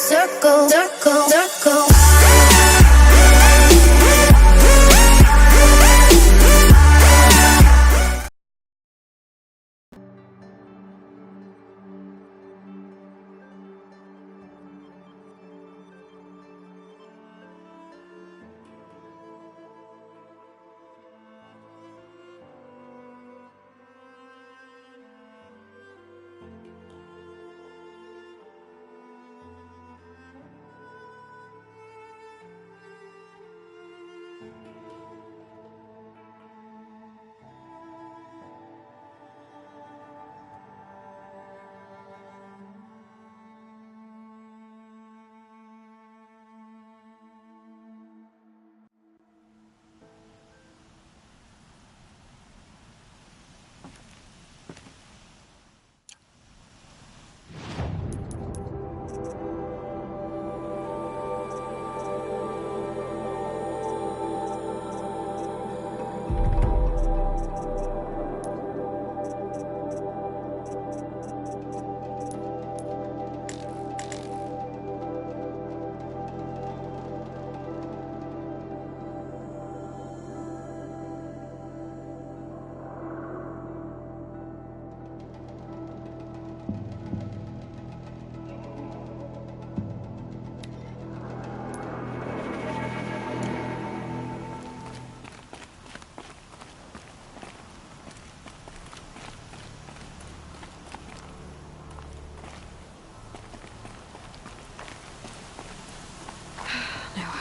circle, circle, circle.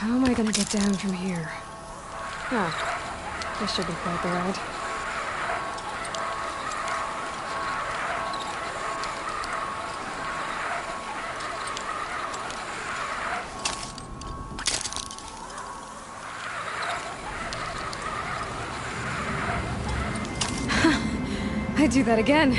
How am I gonna get down from here? Oh, this should be quite the ride. I'd do that again.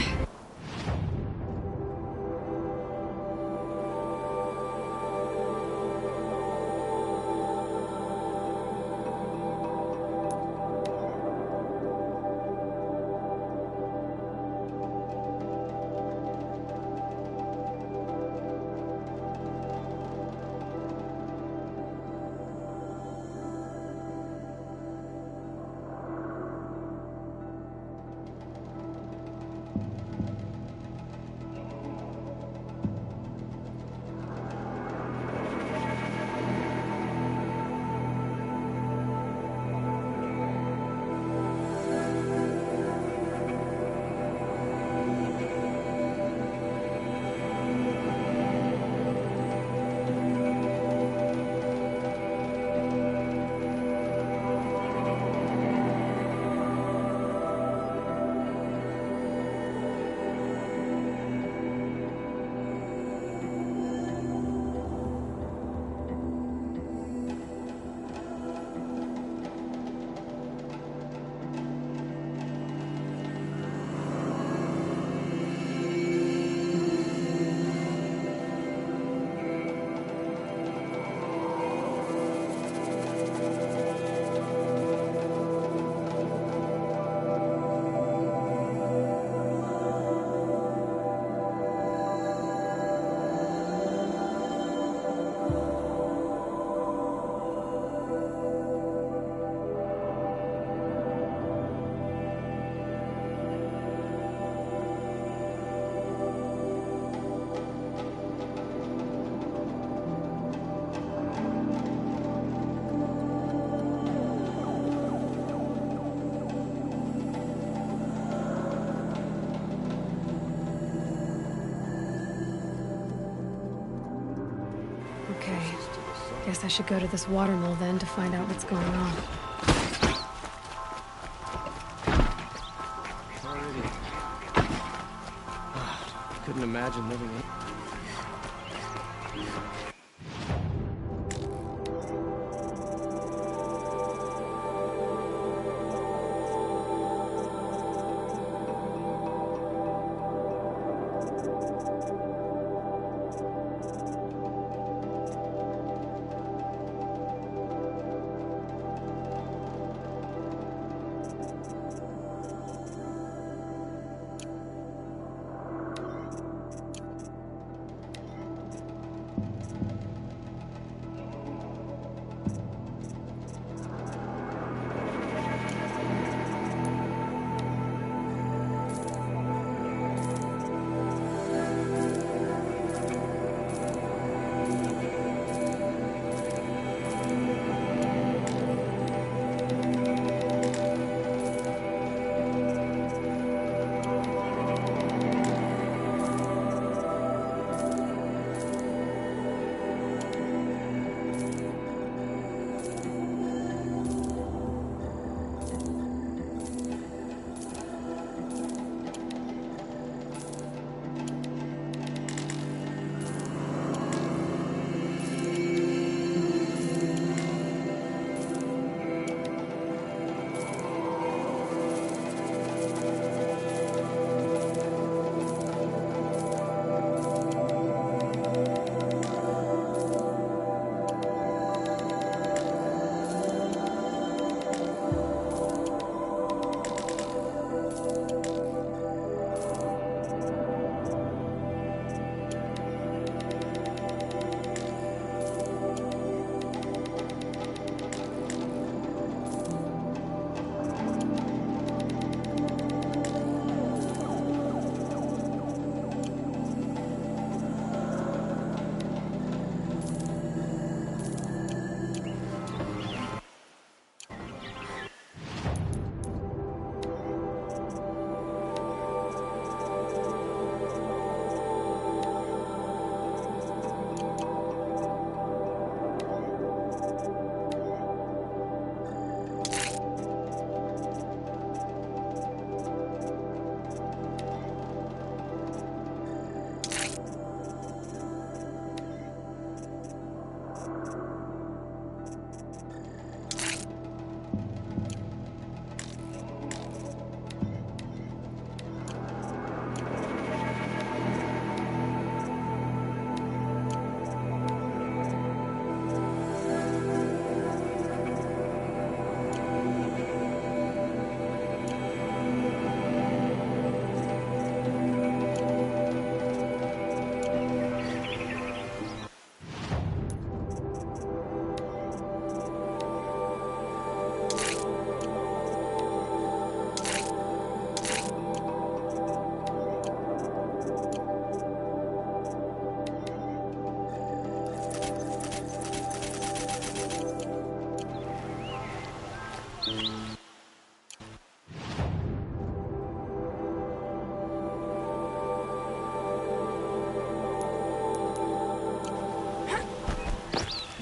Guess I should go to this water mill then to find out what's going on. Couldn't imagine living in.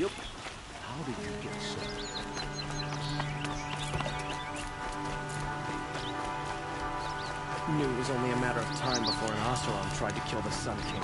Yep. How did you get so? Knew it was only a matter of time before an Oseram tried to kill the Sun King.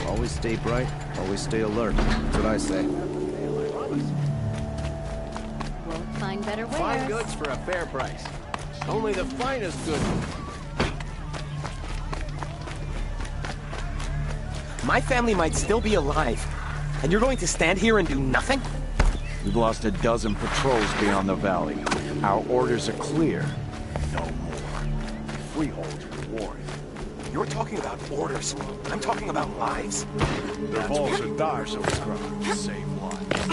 Always stay bright, always stay alert. That's what I say. Won't find better wares. Fine goods for a fair price. Only the finest goods. My family might still be alive, and you're going to stand here and do nothing? We've lost a dozen patrols beyond the valley. Our orders are clear. No more. Freehold reward. You're talking about orders. I'm talking about lives. Their balls are dire, so it's grown. Save lives.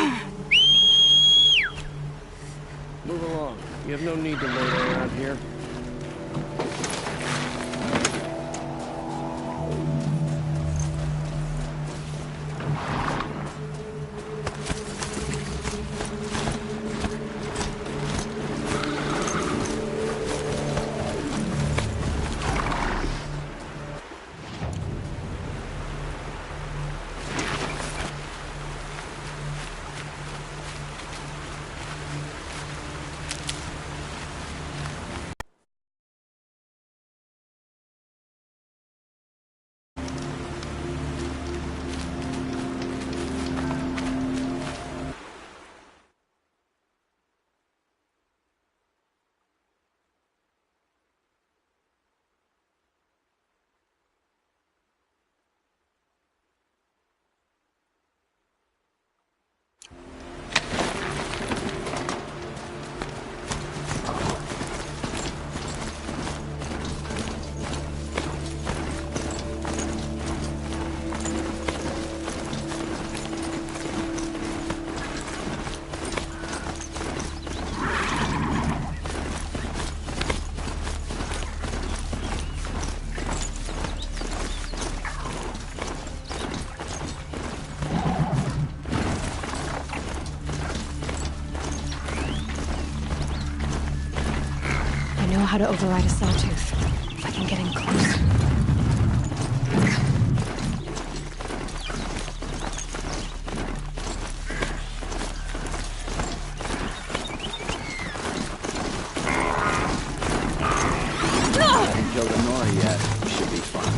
Move along. You have no need to loiter around here. I know how to override a sawtooth. If I can get in close. Haven't killed a Nora yet. Should be fun.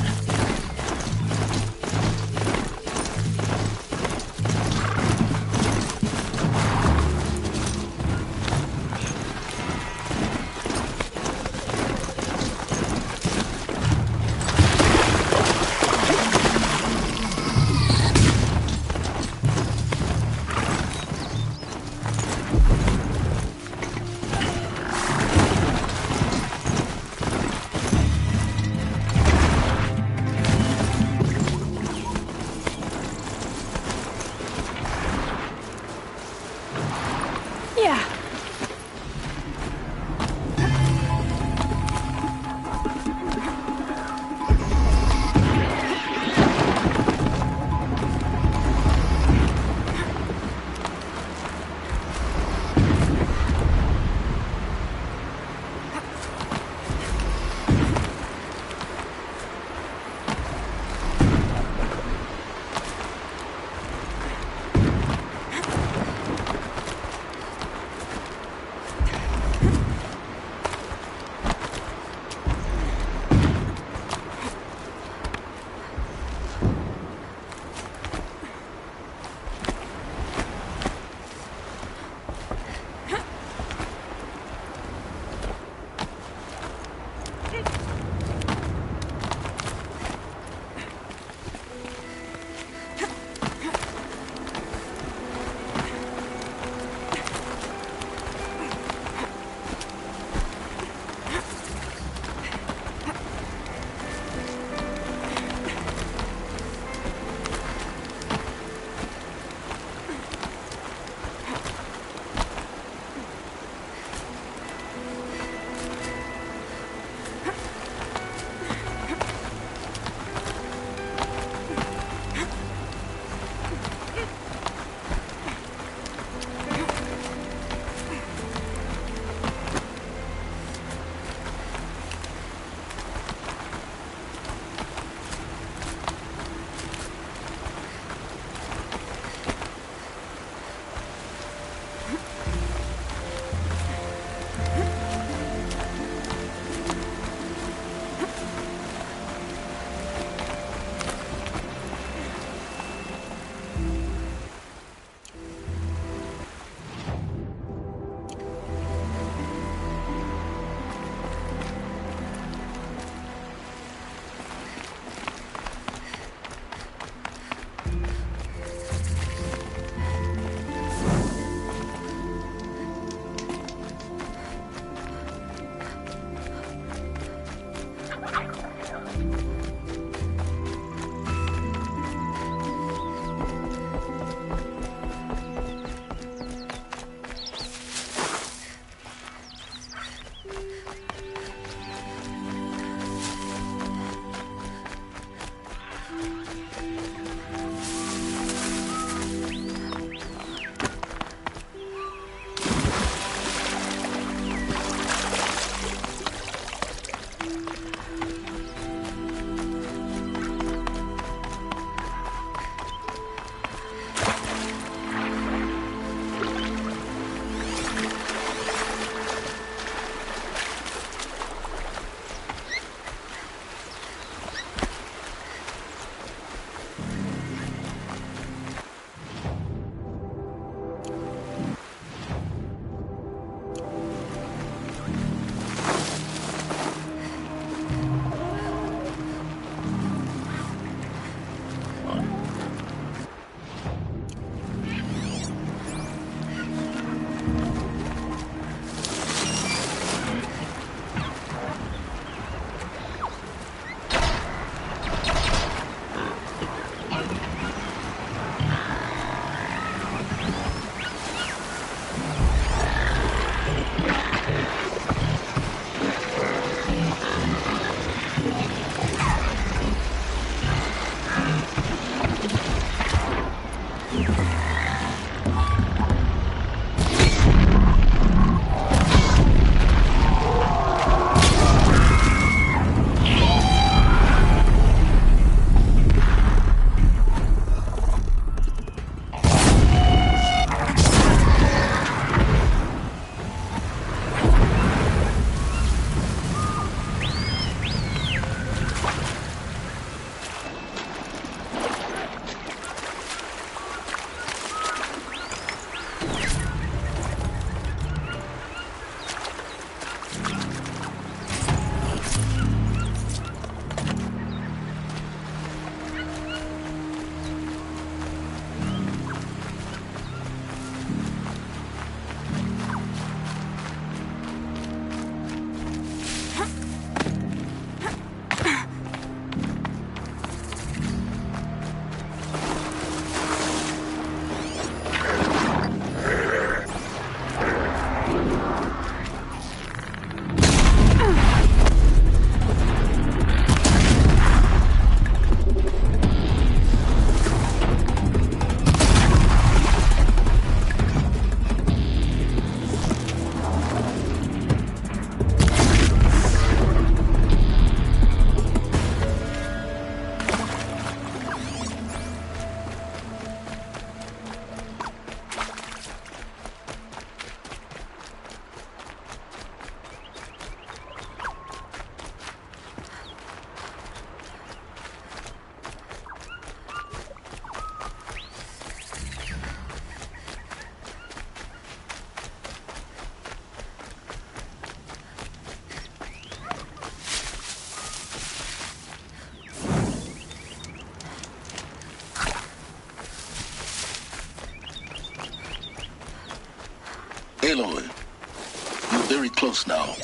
close now.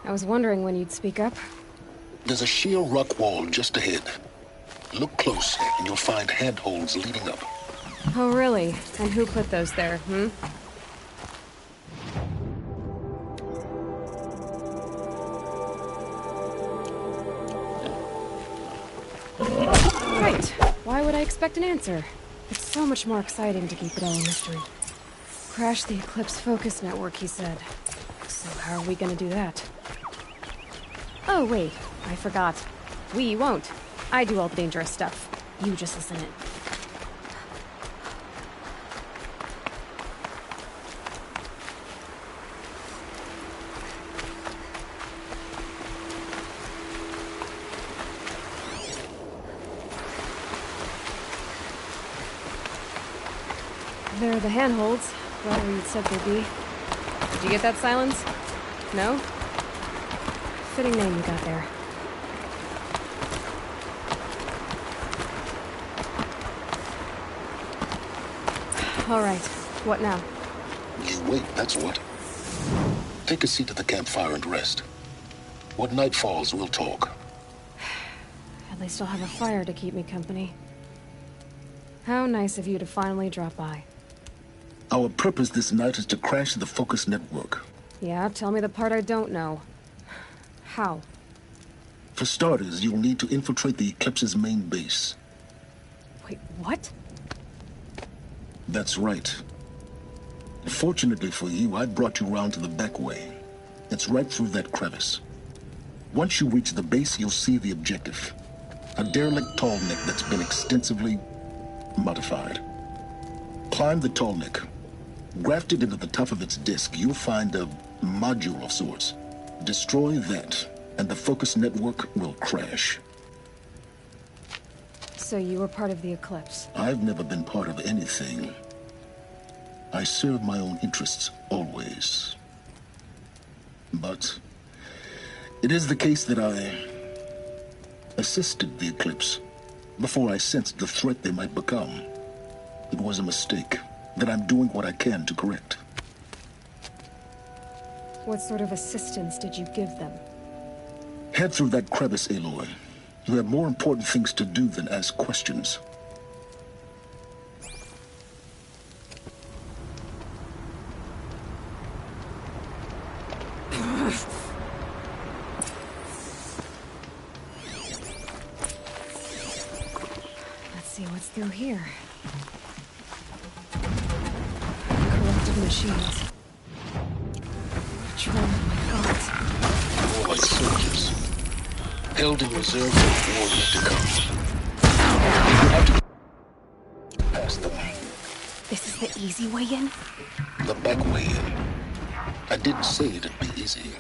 I was wondering when you'd speak up. There's a sheer rock wall just ahead. Look close, and you'll find handholds leading up. Oh, really? And who put those there, hmm? Right. Why would I expect an answer? It's so much more exciting to keep it all a mystery. Crash the Eclipse Focus Network, he said. So how are we gonna do that? Oh, wait. I forgot. We won't. I do all the dangerous stuff. You just listen in. They're the handholds, right where you'd said they'd be. Did you get that, Silence? No? Fitting name you got there. All right. What now? You wait, that's what. Take a seat at the campfire and rest. When night falls, we'll talk. At least I'll have a fire to keep me company. How nice of you to finally drop by. Our purpose this night is to crash the Focus Network. Yeah, tell me the part I don't know. How? For starters, you'll need to infiltrate the Eclipse's main base. Wait, what? That's right. Fortunately for you, I brought you round to the back way. It's right through that crevice. Once you reach the base, you'll see the objective. A derelict tall neck that's been extensively modified. Climb the tall neck. Grafted into the top of its disk, you'll find a module of sorts. Destroy that, and the Focus Network will crash. So you were part of the Eclipse. I've never been part of anything. I serve my own interests, always. But it is the case that I assisted the Eclipse before I sensed the threat they might become. It was a mistake that I'm doing what I can to correct. What sort of assistance did you give them? Head through that crevice, Aloy. You have more important things to do than ask questions. Let's see what's through here. Corrupted machines. Patrol guards. More like soldiers. Held in reserve for war yet to come. You have to pass them. This is the easy way in? The back way in. I didn't say it'd be easy.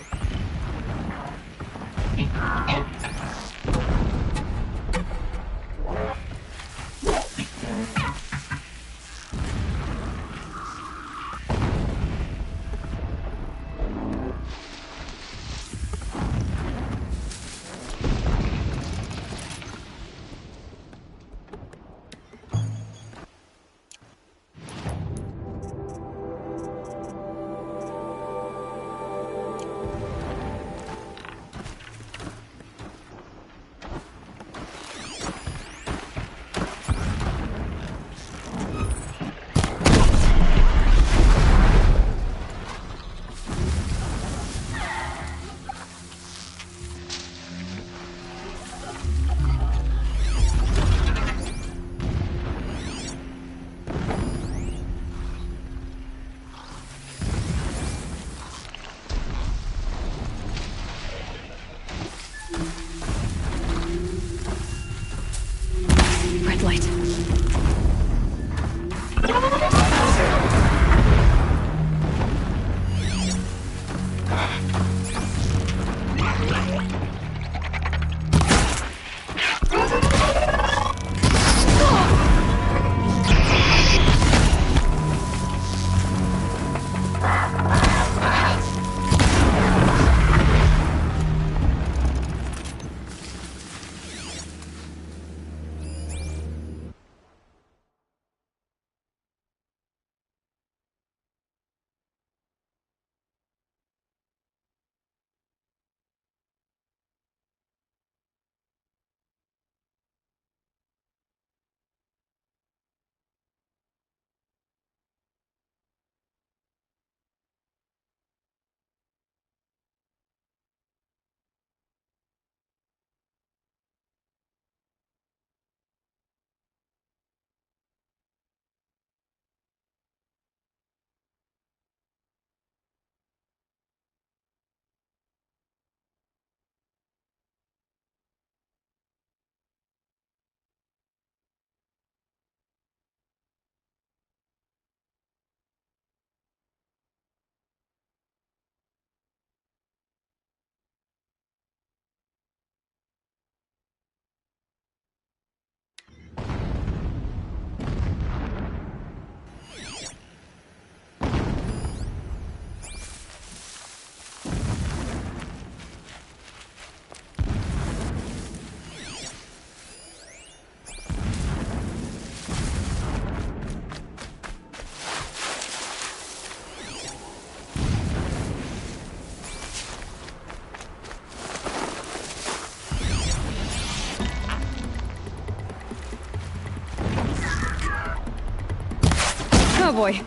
Oh boy.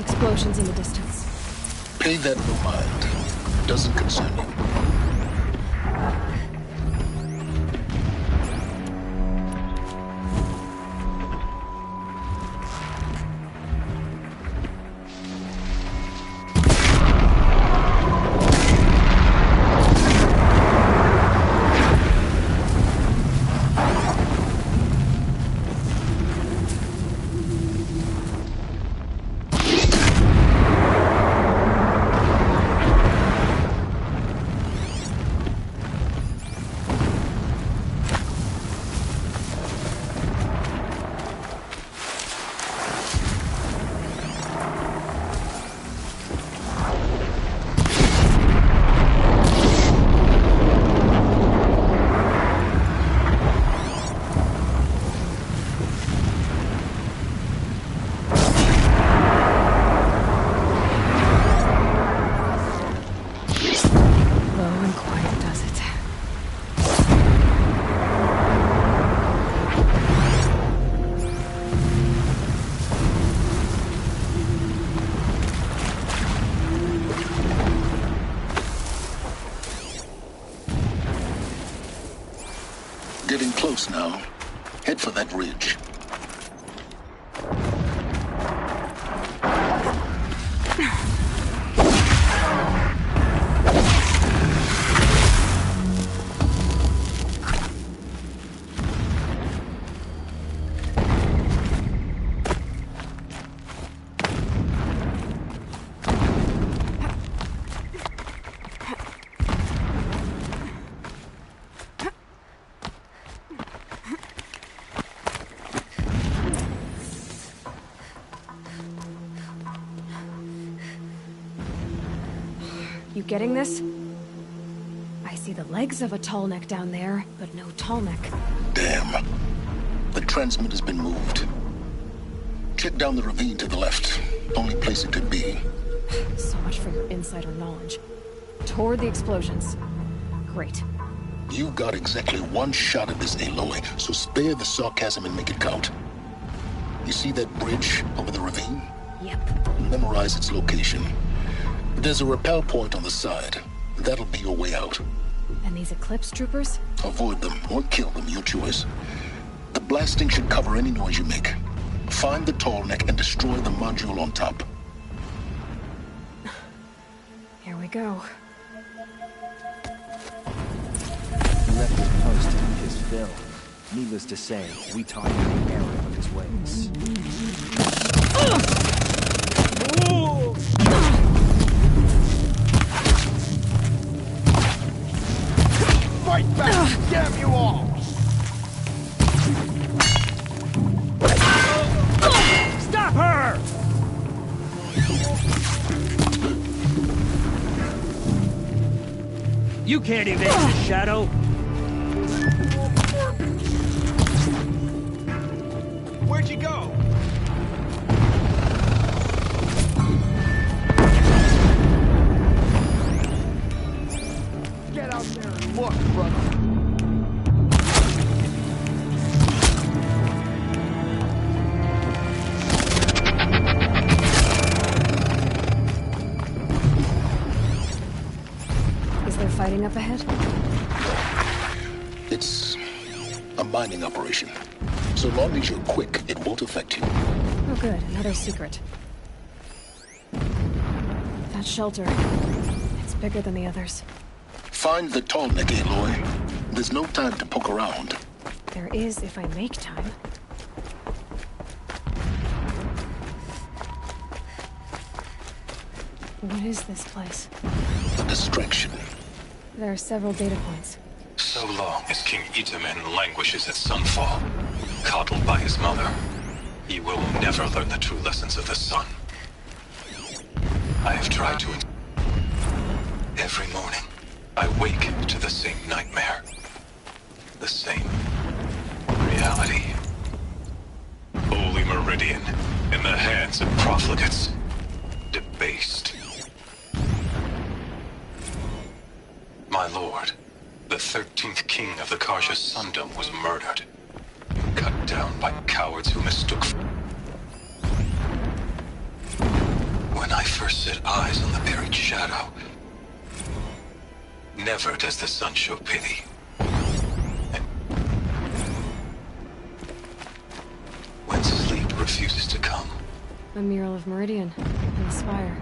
Explosions in the distance. Pay that no mind. Doesn't concern you. Getting close now. Head for that ridge. You getting this? I see the legs of a tall neck down there, but no tall neck. Damn. The transmitter's been moved. Check down the ravine to the left. Only place it could be. So much for your insider knowledge. Toward the explosions. Great. You got exactly one shot at this, Aloy, so spare the sarcasm and make it count. You see that bridge over the ravine? Yep. Memorize its location. There's a rappel point on the side. That'll be your way out. And these Eclipse troopers? Avoid them or kill them, your choice. The blasting should cover any noise you make. Find the tall neck and destroy the module on top. Here we go. He left his post in his fill. Needless to say, we taught him the error of his ways. Fight back! Damn you all! Stop her! You can't evade the shadow! Where'd you go? Get out there and look, brother! fighting up ahead? It's a mining operation. So long as you're quick, it won't affect you. Oh good, another secret. That shelter. It's bigger than the others. Find the tall neck, Aloy. There's no time to poke around. There is if I make time. What is this place? A distraction. There are several data points. So long as King Itamen languishes at Sunfall, coddled by his mother, he will never learn the true lessons of the sun. I have tried to... Every morning, I wake to the same nightmare. The same reality. Holy Meridian, in the hands of profligates. Debased. My lord, the 13th king of the Karja Sundom was murdered. Cut down by cowards who mistook... When I first set eyes on the buried shadow, never does the sun show pity. And when sleep refuses to come, A mural of Meridian and the spire.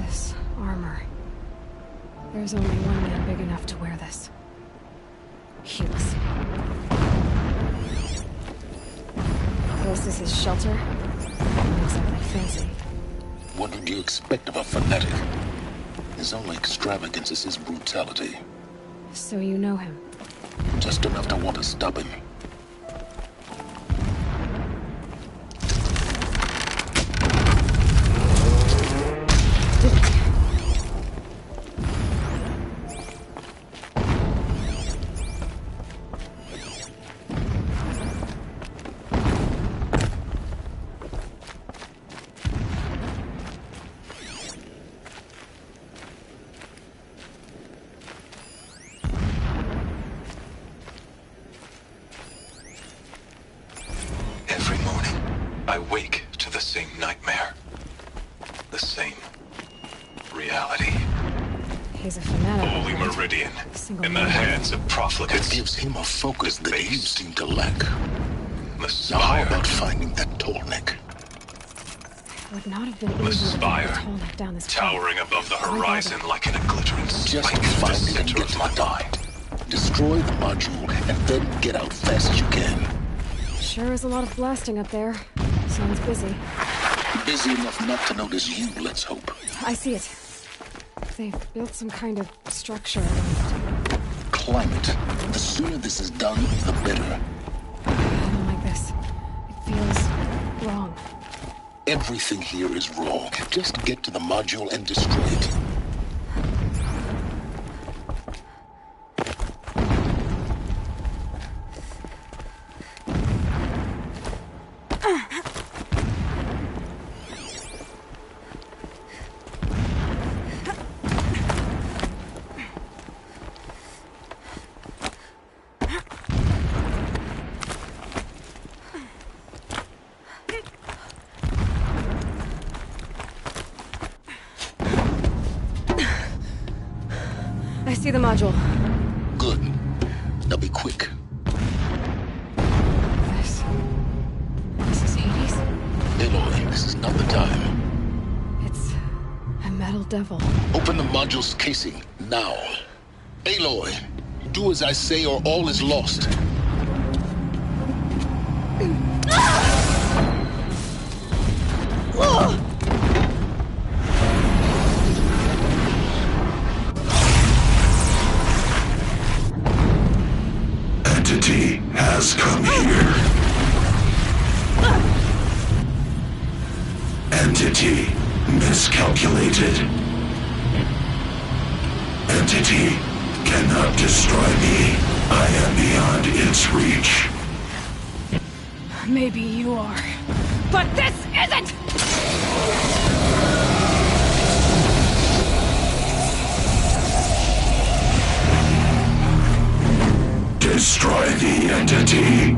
This armor. There's only one man big enough to wear this. Helis. This is his shelter. Not exactly fancy. What would you expect of a fanatic? His only extravagance is his brutality. So you know him. Just enough to want to stop him. every morning, I wake to the same nightmare. The same reality. He's a fanatic. Holy Meridian, Single in the man. hands of It profligates. gives him a focus that you Debased. seem to lack. The Now how spire. about finding that tall neck? It would not have been The easy to spire, get a tall neck down this path. towering above the Why horizon bother? Just like in a glittering spike in the find it and center get of to my the top. mind. Destroy the module and then get out fast as you can. Sure is a lot of blasting up there. Sounds busy. Busy enough not to notice you, let's hope. I see it. They've built some kind of structure around it. Climb it. The sooner this is done, the better. I don't like this. It feels wrong. Everything here is wrong. Just get to the module and destroy it. I see the module. Good. Now be quick. This is Hades? Aloy, this is not the time. It's a metal devil. Open the module's casing, now. Aloy, do as I say or all is lost. Entity has come here. Entity miscalculated. Entity cannot destroy me. I am beyond its reach. Maybe you are. But this isn't! Destroy the entity.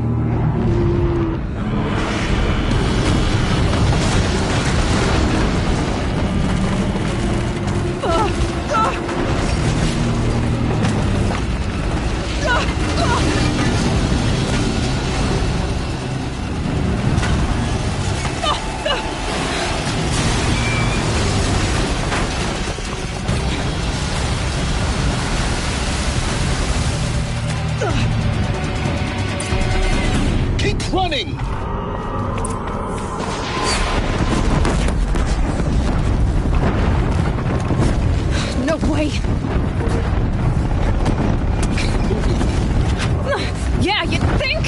Keep running! No way! Keep moving. Yeah, you think?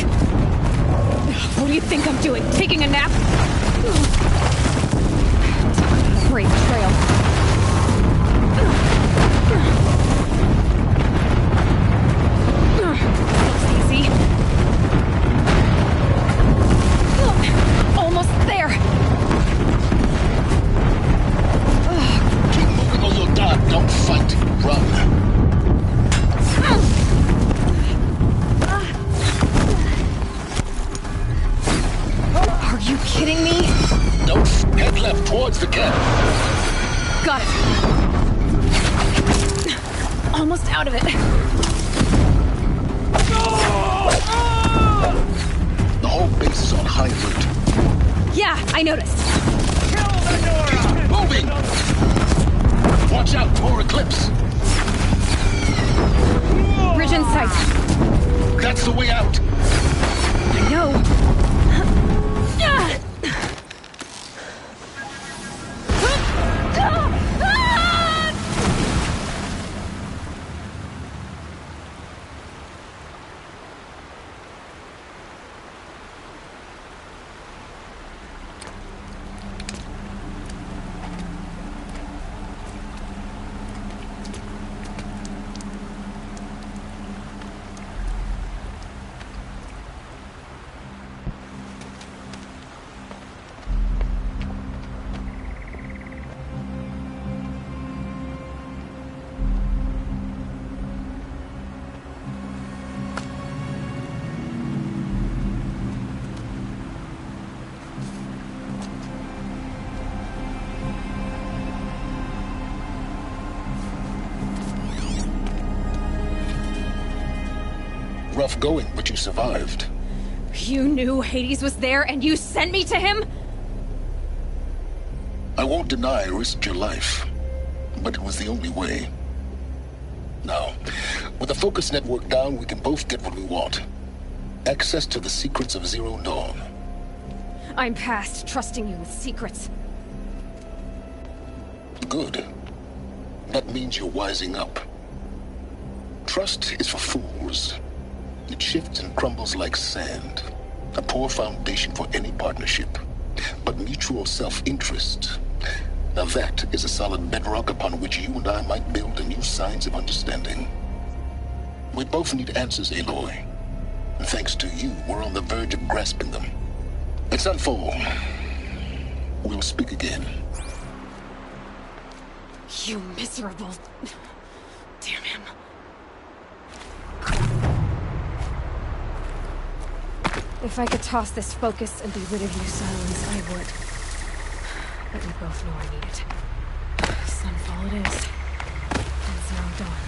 What do you think I'm doing? Taking a nap? Brave trail. Looks easy. Almost there. Keep moving or you'll die. Don't fight. Run. Are you kidding me? Don't head left towards the camp. Got it. Almost out of it. The whole base is on high alert. Yeah, I noticed. Moving! Watch out, more eclipse. Bridge in sight. That's the way out. I know. Rough going, but you survived. You knew Hades was there and you sent me to him? I won't deny I risked your life, but it was the only way. Now, with the focus network down, we can both get what we want. Access to the secrets of Zero Dawn. I'm past trusting you with secrets. Good. That means you're wising up. Trust is for fools. It shifts and crumbles like sand. A poor foundation for any partnership. But mutual self-interest, now that is a solid bedrock upon which you and I might build a new science of understanding. We both need answers, Aloy. And thanks to you, we're on the verge of grasping them. Let's unfold. We'll speak again. You miserable... Damn him. If I could toss this focus and be rid of you, Silence, I would. But we both know I need it. Sunfall it is. And Zero Dawn.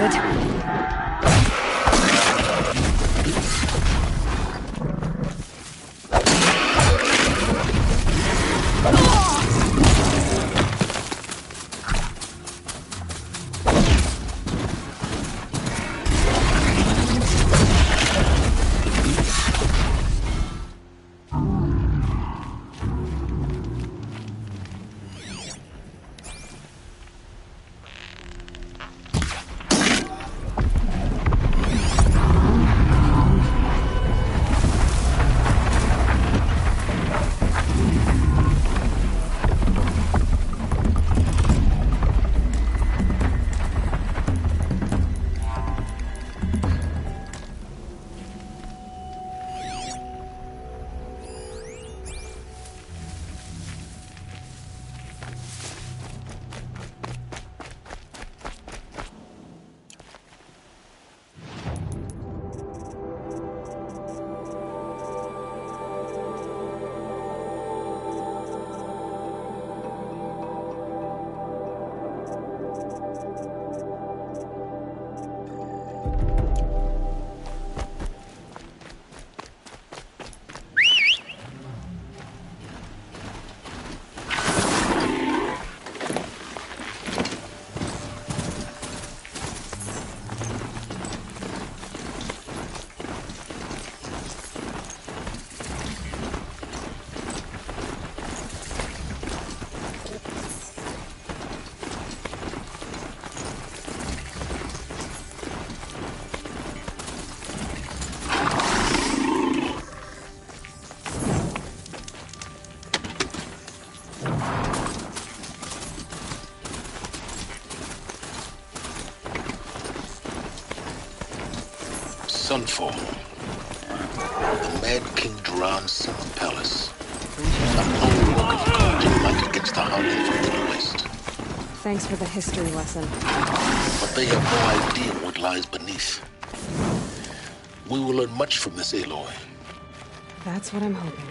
about it. Sunfall. The Mad King Duran's summer palace. An old work of courage and might against the Harlem from the west. Thanks for the history lesson. But they have no idea what lies beneath. We will learn much from this Aloy. That's what I'm hoping.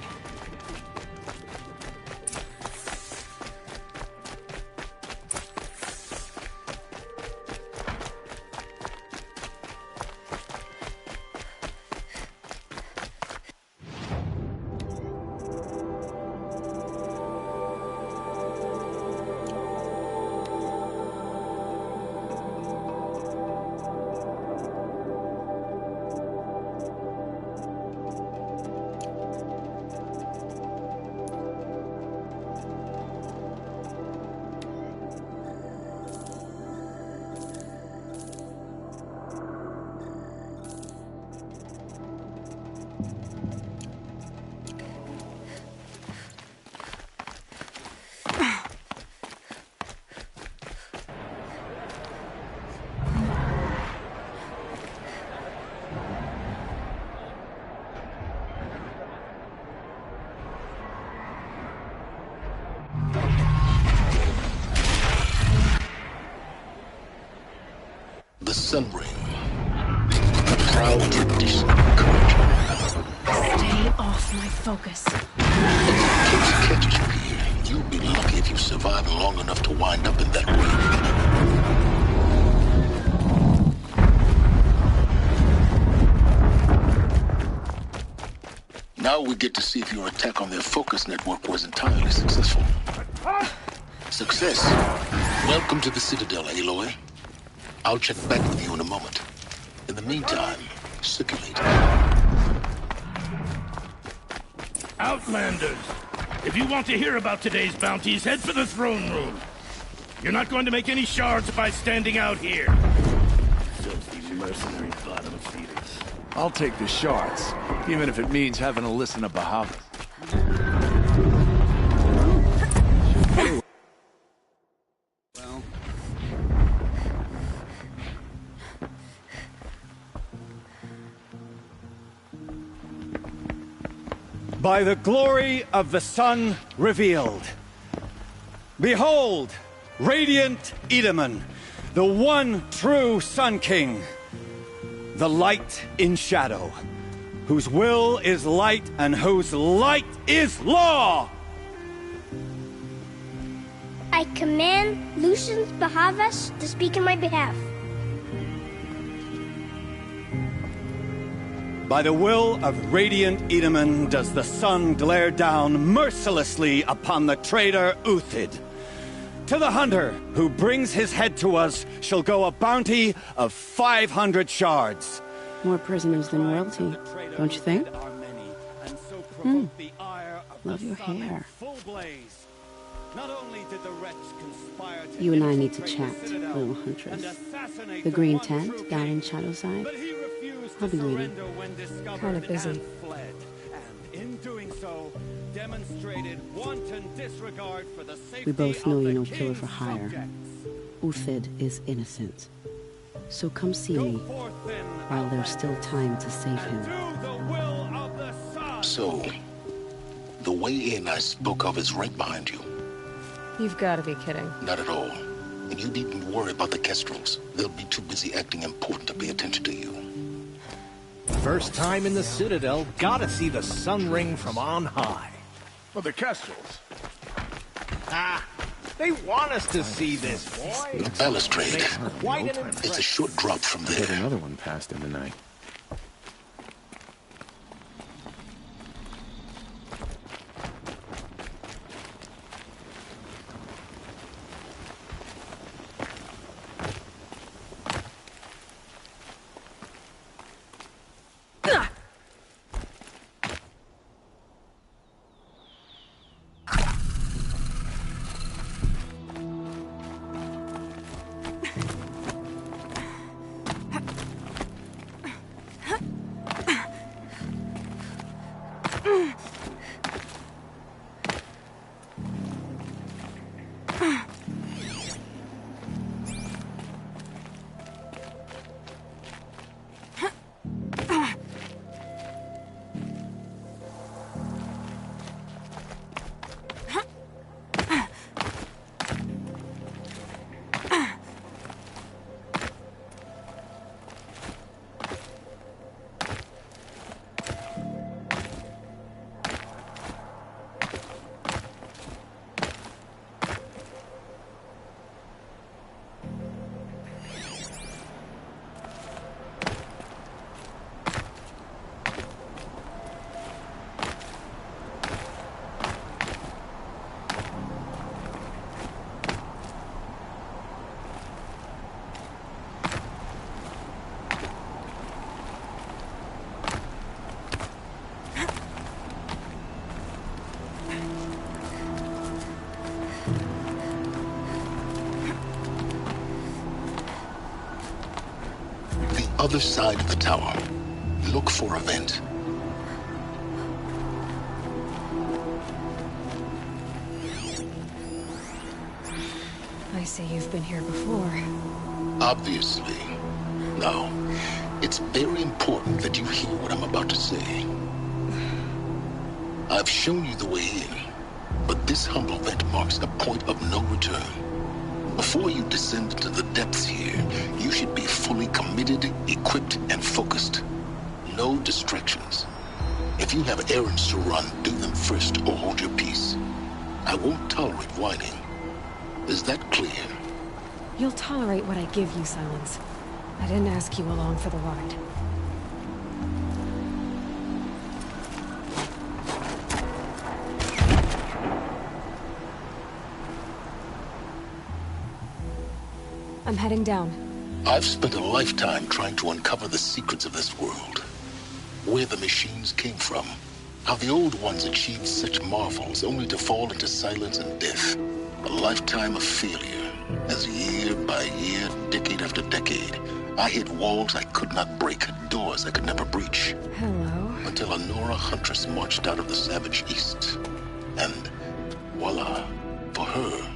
The Sun Ring. A proud tradition of courage and valor. Stay off my focus. In case catches you here, you'll be lucky if you survive long enough to wind up in that ring. Now we get to see if your attack on their focus network was entirely successful. Success. Welcome to the Citadel, Aloy. I'll check back with you in a moment. In the meantime, circulate. Outlanders! If you want to hear about today's bounties, head for the throne room. You're not going to make any shards by standing out here. Filthy mercenary bottom feeders. I'll take the shards, even if it means having to listen to Bahamut. By the glory of the sun revealed. Behold, radiant Edaman, the one true Sun King, the light in shadow, whose will is light and whose light is law! I command Lucius Bahavas to speak in my behalf. By the will of radiant Edaman does the sun glare down mercilessly upon the traitor Uthid. To the hunter who brings his head to us shall go a bounty of 500 shards. More prisoners than royalty, don't you think? Love your hair. You and I need to chat, little huntress. The green tent down in Shadowside. I'll be waiting. Kind of busy. We both know you're no killer for hire. Uthid is innocent. So come see me while there's still time to save him. So, the way in I spoke of is right behind you. You've got to be kidding. Not at all. And you needn't worry about the Kestrels. They'll be too busy acting important to pay attention to you. First time in the Citadel, gotta see the sun ring from on high. For the Kestrels. Ah, they want us to see this, boy. The balustrade. Quite an impression. It's a short drop from there. Hit another one past in the night. Other side of the tower. Look for a vent. I see you've been here before. Obviously. Now, it's very important that you hear what I'm about to say. I've shown you the way in, but this humble vent marks a point of no return. Before you descend into the depths here, you should be fully committed, equipped, and focused. No distractions. If you have errands to run, do them first or hold your peace. I won't tolerate whining. Is that clear? You'll tolerate what I give you, Silence. I didn't ask you along for the ride. I'm heading down. I've spent a lifetime trying to uncover the secrets of this world. Where the machines came from. How the old ones achieved such marvels only to fall into silence and death. A lifetime of failure. As year by year, decade after decade, I hit walls I could not break, doors I could never breach. Hello. Until a Nora huntress marched out of the savage east. And voila, for her,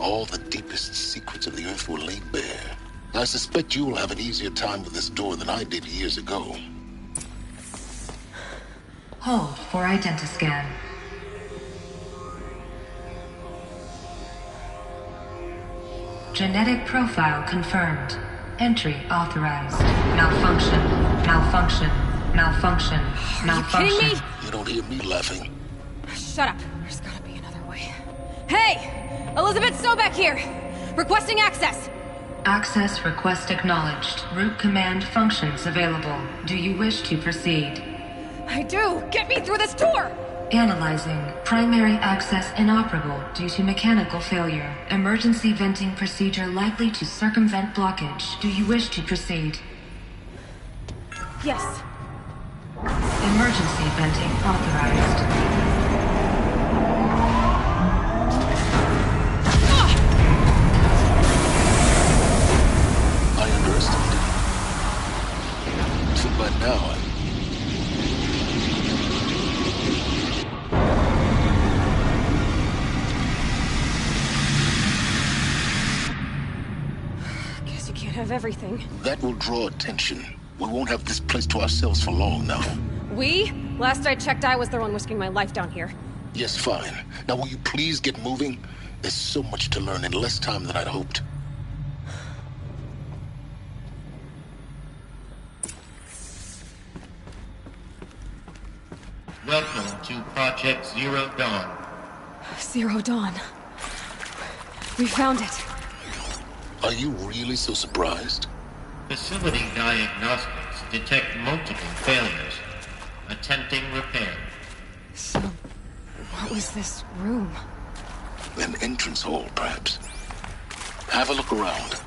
all the deepest secrets of the earth were laid bare. I suspect you will have an easier time with this door than I did years ago. Hold for identiscan. Genetic profile confirmed. Entry authorized. Malfunction. Malfunction. Malfunction. Malfunction. Are you kidding me? You don't hear me laughing. Shut up. There's gotta be another way. Hey! Elizabeth Sobeck here! Requesting access! Access request acknowledged. Root command functions available. Do you wish to proceed? I do! Get me through this door! Analyzing. Primary access inoperable due to mechanical failure. Emergency venting procedure likely to circumvent blockage. Do you wish to proceed? Yes. Emergency venting authorized. I underestimated. So by now, Guess you can't have everything. that will draw attention. We won't have this place to ourselves for long now. We? Last I checked, I was the one risking my life down here. Yes, fine. Now will you please get moving? There's so much to learn in less time than I'd hoped. Welcome to Project Zero Dawn. Zero Dawn. We found it. Are you really so surprised? Facility diagnostics detect multiple failures. Attempting repair. So, what was this room? An entrance hall, perhaps. Have a look around.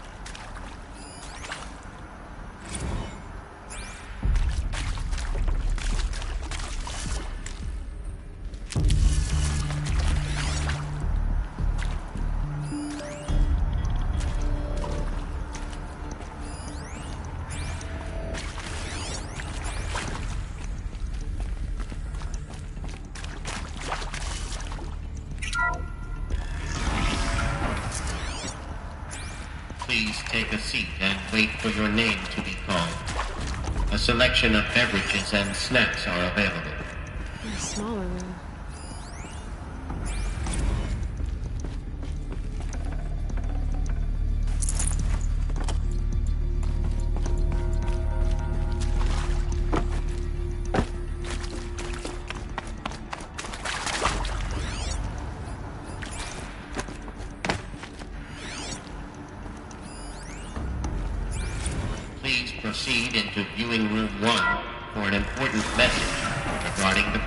Please take a seat and wait for your name to be called. A selection of beverages and snacks are available. A smaller room. Please proceed into viewing room 1 for an important message regarding the...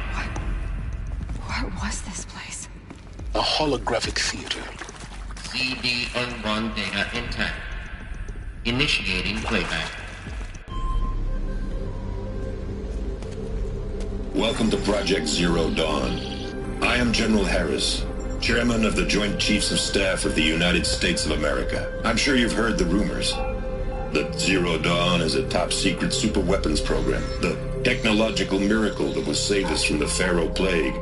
What was this place? A holographic theater. CDN1 data intact. Initiating playback. Welcome to Project Zero Dawn. I am General Harris, Chairman of the Joint Chiefs of Staff of the United States of America. I'm sure you've heard the rumors that Zero Dawn is a top-secret superweapons program, the technological miracle that will save us from the Pharaoh Plague,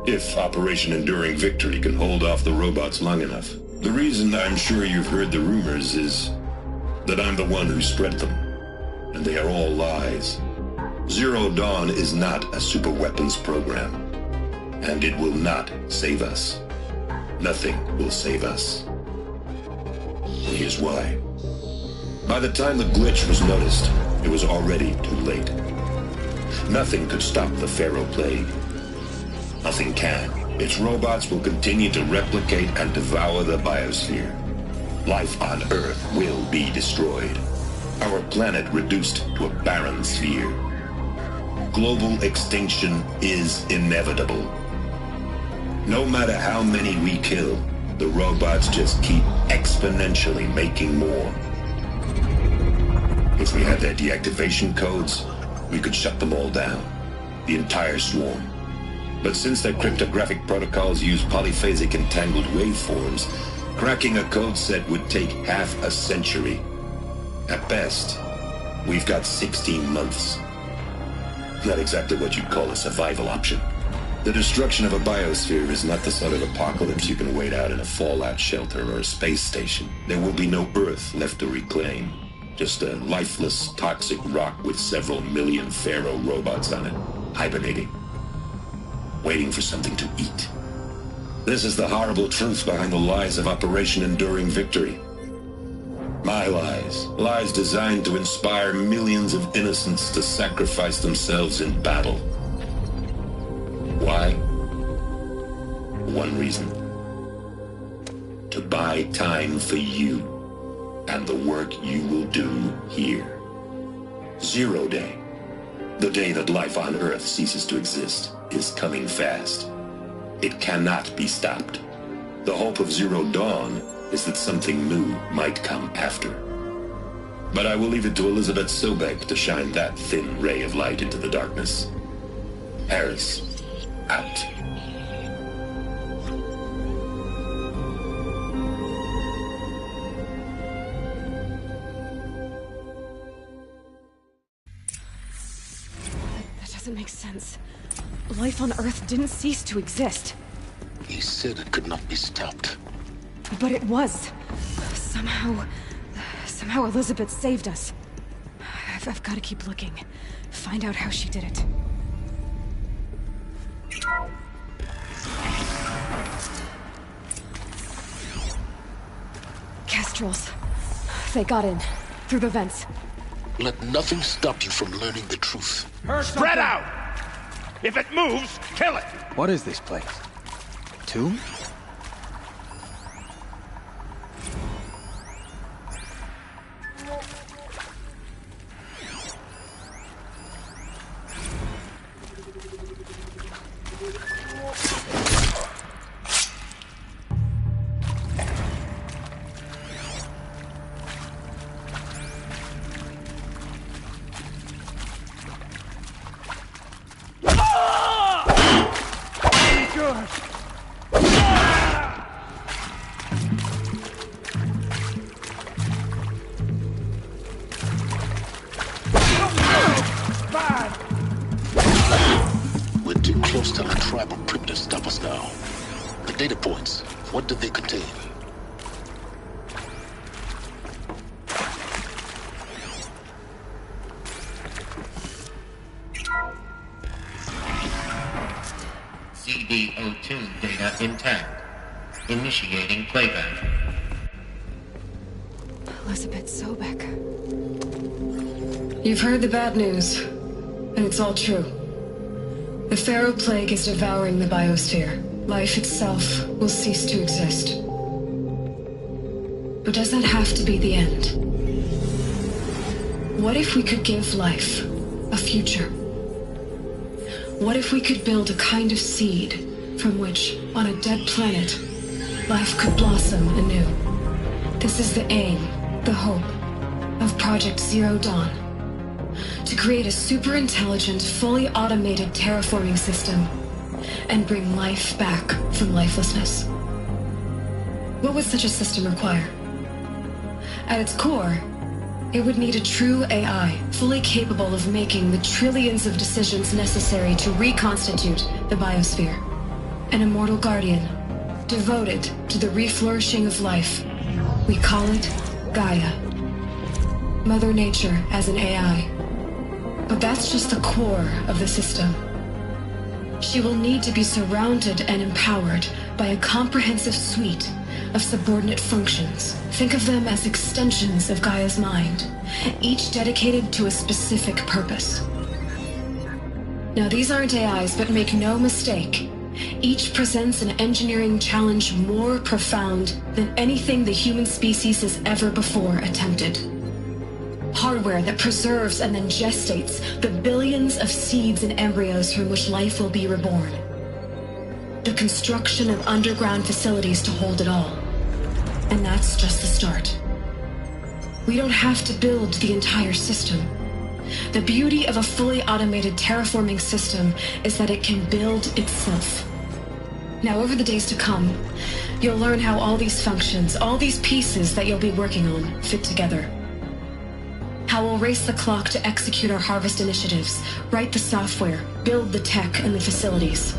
if Operation Enduring Victory can hold off the robots long enough. The reason I'm sure you've heard the rumors is that I'm the one who spread them, and they are all lies. Zero Dawn is not a superweapons program, and it will not save us. Nothing will save us. Here's why. By the time the glitch was noticed, it was already too late. Nothing could stop the Pharaoh Plague. Nothing can. Its robots will continue to replicate and devour the biosphere. Life on Earth will be destroyed. Our planet reduced to a barren sphere. Global extinction is inevitable. No matter how many we kill, the robots just keep exponentially making more. If we had their deactivation codes, we could shut them all down. The entire swarm. But since their cryptographic protocols use polyphasic entangled waveforms, cracking a code set would take half a century. At best, we've got 16 months. Not exactly what you'd call a survival option. The destruction of a biosphere is not the sort of apocalypse you can wait out in a fallout shelter or a space station. There will be no Earth left to reclaim. Just a lifeless, toxic rock with several million Pharaoh robots on it, hibernating, waiting for something to eat. This is the horrible truth behind the lies of Operation Enduring Victory. My lies. Lies designed to inspire millions of innocents to sacrifice themselves in battle. Why? One reason. To buy time for you. and the work you will do here. 0 Day, the day that life on Earth ceases to exist, is coming fast. It cannot be stopped. The hope of Zero Dawn is that something new might come after. But I will leave it to Elizabeth Sobek to shine that thin ray of light into the darkness. Harris, out. That doesn't make sense. Life on Earth didn't cease to exist. He said it could not be stopped. But it was. Somehow Elizabeth saved us. I've got to keep looking. Find out how she did it. Kestrels. They got in. Through the vents. Let nothing stop you from learning the truth. Spread out! If it moves, kill it! What is this place? Tomb? We're too close to our tribal crypt to stop us now. The data points, what do they contain? CD02 data intact. Initiating playback. Elizabeth Sobek. You've heard the bad news, and it's all true. The Pharaoh Plague is devouring the biosphere. Life itself will cease to exist. But does that have to be the end? What if we could give life a future? What if we could build a kind of seed from which, on a dead planet, life could blossom anew? This is the aim, the hope, of Project Zero Dawn. To create a super-intelligent, fully automated terraforming system and bring life back from lifelessness. What would such a system require? At its core, it would need a true AI, fully capable of making the trillions of decisions necessary to reconstitute the biosphere. An immortal guardian, devoted to the reflourishing of life. We call it Gaia. Mother Nature as an AI. But that's just the core of the system. She will need to be surrounded and empowered by a comprehensive suite of subordinate functions. Think of them as extensions of Gaia's mind, each dedicated to a specific purpose. Now, these aren't AIs, but make no mistake, each presents an engineering challenge more profound than anything the human species has ever before attempted. Hardware that preserves and then gestates the billions of seeds and embryos from which life will be reborn. The construction of underground facilities to hold it all. And that's just the start. We don't have to build the entire system. The beauty of a fully automated terraforming system is that it can build itself. Now, over the days to come, you'll learn how all these functions, all these pieces that you'll be working on, fit together. How we'll race the clock to execute our harvest initiatives, write the software, build the tech and the facilities.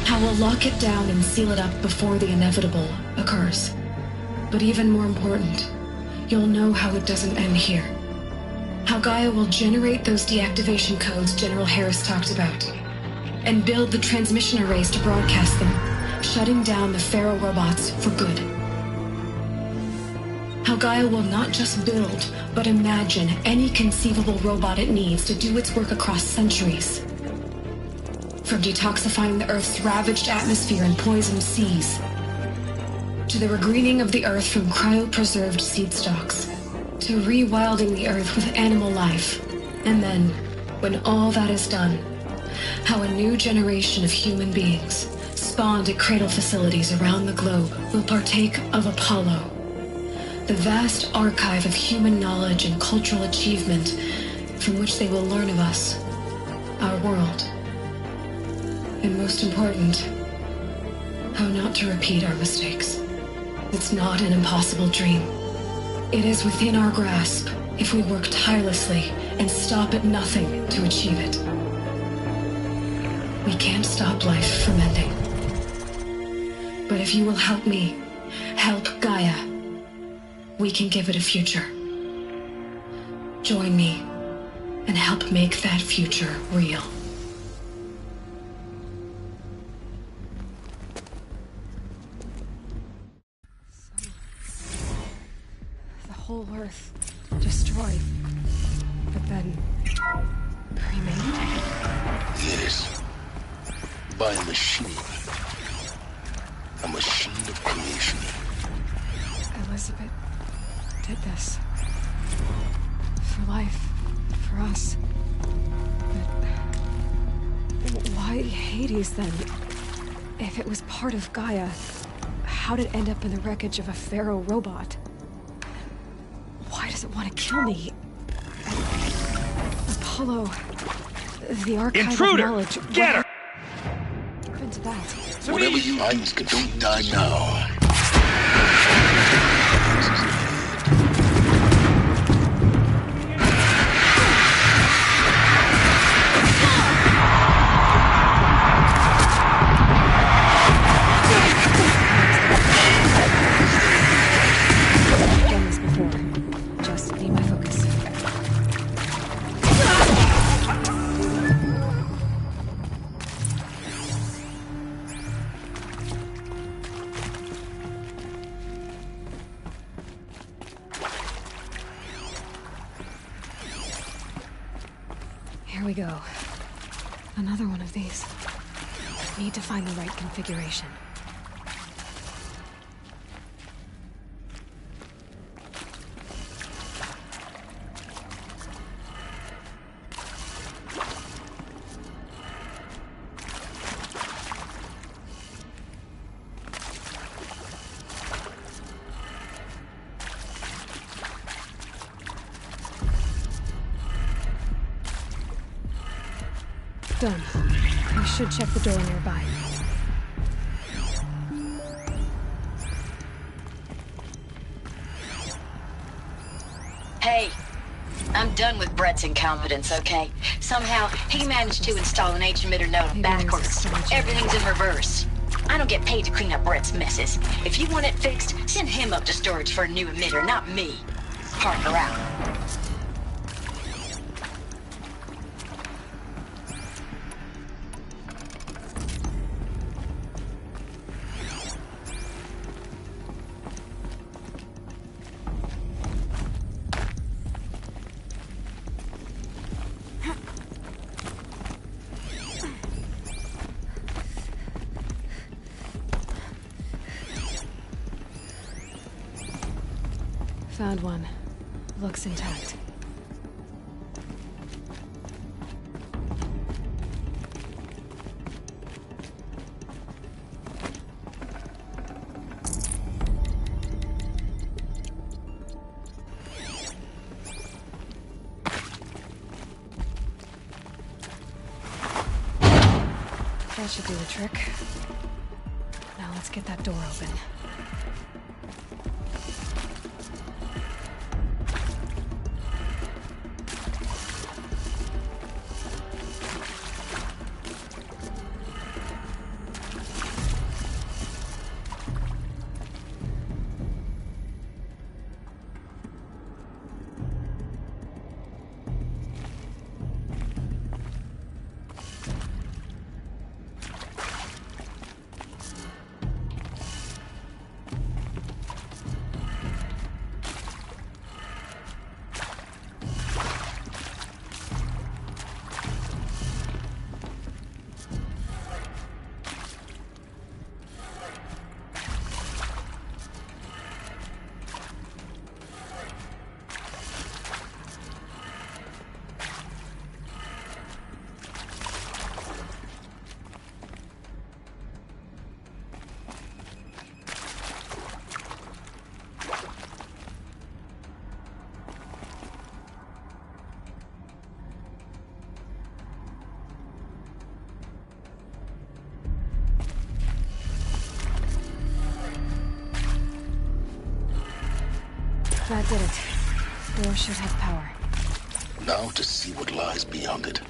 How we'll lock it down and seal it up before the inevitable occurs. But even more important, you'll know how it doesn't end here. How Gaia will generate those deactivation codes General Harris talked about, and build the transmission arrays to broadcast them, shutting down the Pharaoh robots for good. How Gaia will not just build, but imagine any conceivable robot it needs to do its work across centuries. From detoxifying the Earth's ravaged atmosphere and poisoned seas, to the regreening of the earth from cryopreserved seed stalks, to rewilding the earth with animal life. And then, when all that is done, how a new generation of human beings, spawned at cradle facilities around the globe, will partake of Apollo, the vast archive of human knowledge and cultural achievement from which they will learn of us, our world, and most important, how not to repeat our mistakes. It's not an impossible dream. It is within our grasp if we work tirelessly and stop at nothing to achieve it. We can't stop life from ending. But if you will help me, help Gaia, we can give it a future. Join me and help make that future real. The whole Earth destroyed, but then cremated? Yes. By a machine. A machine of creation. Elizabeth did this. For life. For us. But why Hades then? If it was part of Gaia, how did it end up in the wreckage of a pharaoh robot? Why does it want to kill me? Apollo, the archive Intruder! of knowledge. Get her! What happened to that? Whatever you do, don't die now. I've done this before. Just need my focus. Here we go. Another one of these. Need to find the right configuration. Done. I should check the door nearby. Hey, I'm done with Brett's incompetence, okay? Somehow, he managed to install an H-emitter node backwards. Everything's in reverse. I don't get paid to clean up Brett's messes. If you want it fixed, send him up to storage for a new emitter, not me. Parker out. Found one. Looks intact. That should do the trick. Now let's get that door open. That did it. Door should have power. Now to see what lies beyond it.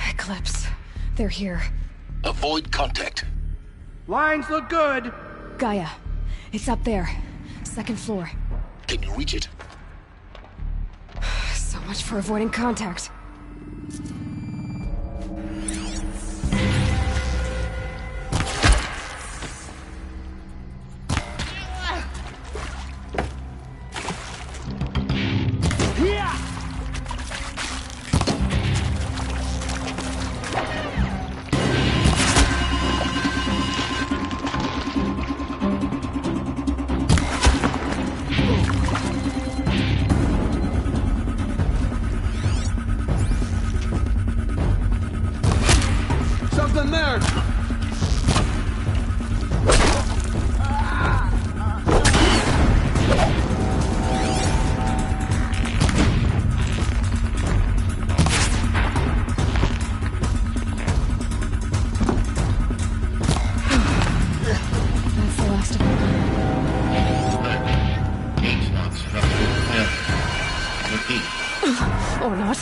Eclipse. They're here. Avoid contact. Lines look good. Gaia. It's up there. Second floor. Can you reach it? So much for avoiding contact. Something there! That's the last of them. Gauge lock structure failure. Repeat. Or not.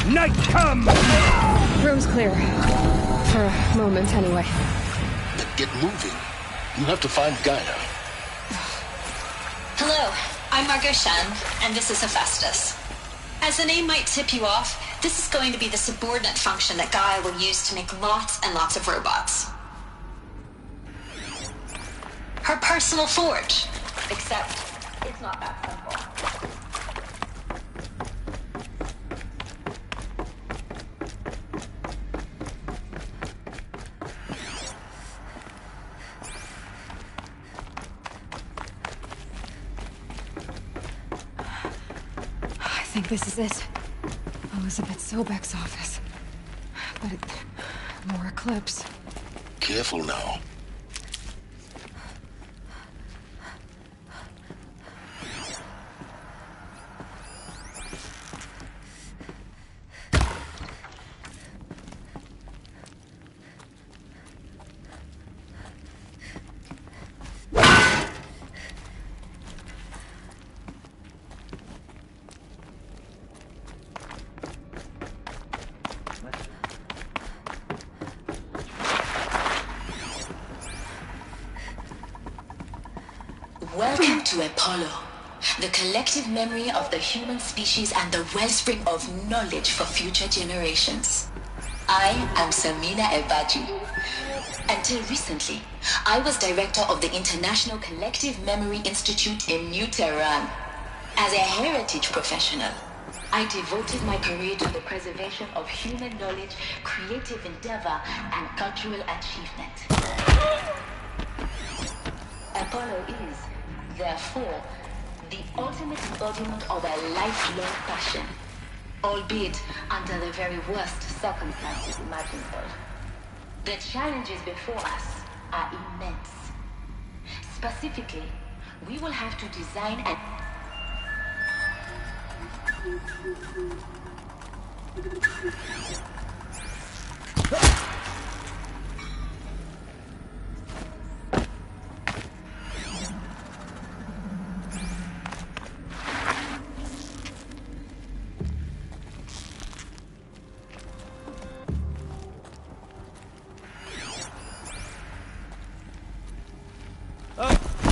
Night come! Room's clear. For a moment, anyway. Then get moving. You have to find Gaia. Hello, I'm Margot Shen, and this is Hephaestus. As the name might tip you off, this is going to be the subordinate function that Gaia will use to make lots and lots of robots. Her personal forge. Except, it's not that simple. I think this is it. Elizabeth Sobek's office. But more Eclipse. Careful now. Welcome to Apollo, the collective memory of the human species and the wellspring of knowledge for future generations. I am Samina Ebaji. Until recently, I was director of the International Collective Memory Institute in New Tehran. As a heritage professional, I devoted my career to the preservation of human knowledge, creative endeavor, and cultural achievement. Apollo is, therefore, the ultimate embodiment of a lifelong passion, albeit under the very worst circumstances imaginable. The challenges before us are immense. Specifically, we will have to design and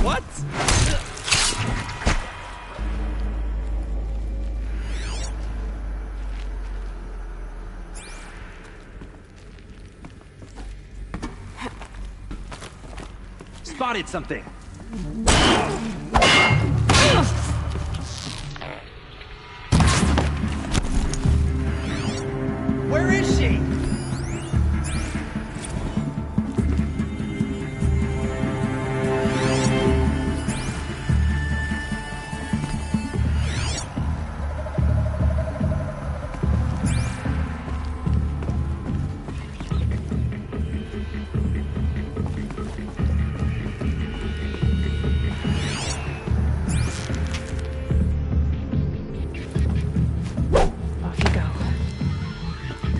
What? Spotted something. Where is she?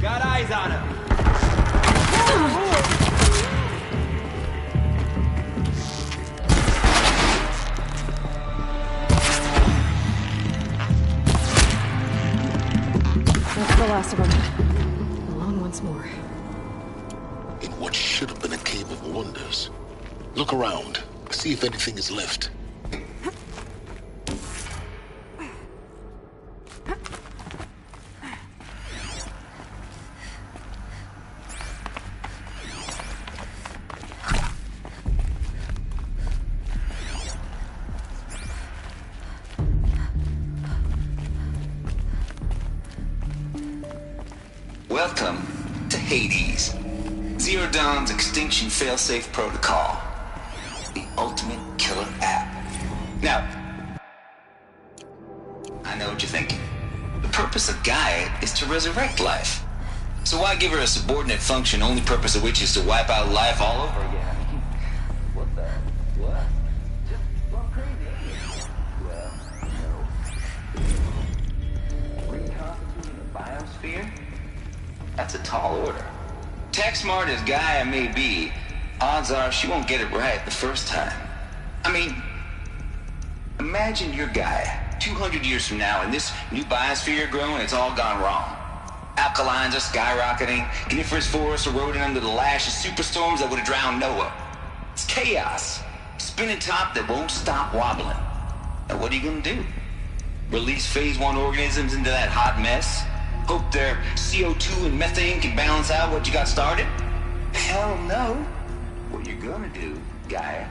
Got eyes on him. That's the last of them. Alone once more. In what should have been a cave of wonders. Look around. See if anything is left. Welcome to Hades. Zero Dawn's extinction failsafe protocol. The ultimate killer app. Now, I know what you're thinking. The purpose of Gaia is to resurrect life. So why give her a subordinate function, only purpose of which is to wipe out life all over again? What the? What? Just gone crazy. Well, no. Reconstituting the biosphere? That's a tall order. Tech smart as Gaia may be, odds are she won't get it right the first time. I mean, imagine your Gaia 200 years from now and this new biosphere you're growing, it's all gone wrong. Alkalines are skyrocketing, coniferous forests eroding under the lash of superstorms that would have drowned Noah. It's chaos. Spinning top that won't stop wobbling. Now what are you gonna do? Release phase 1 organisms into that hot mess? Hope their CO2 and methane can balance out what you got started? Hell no. What you're gonna do, Gaia,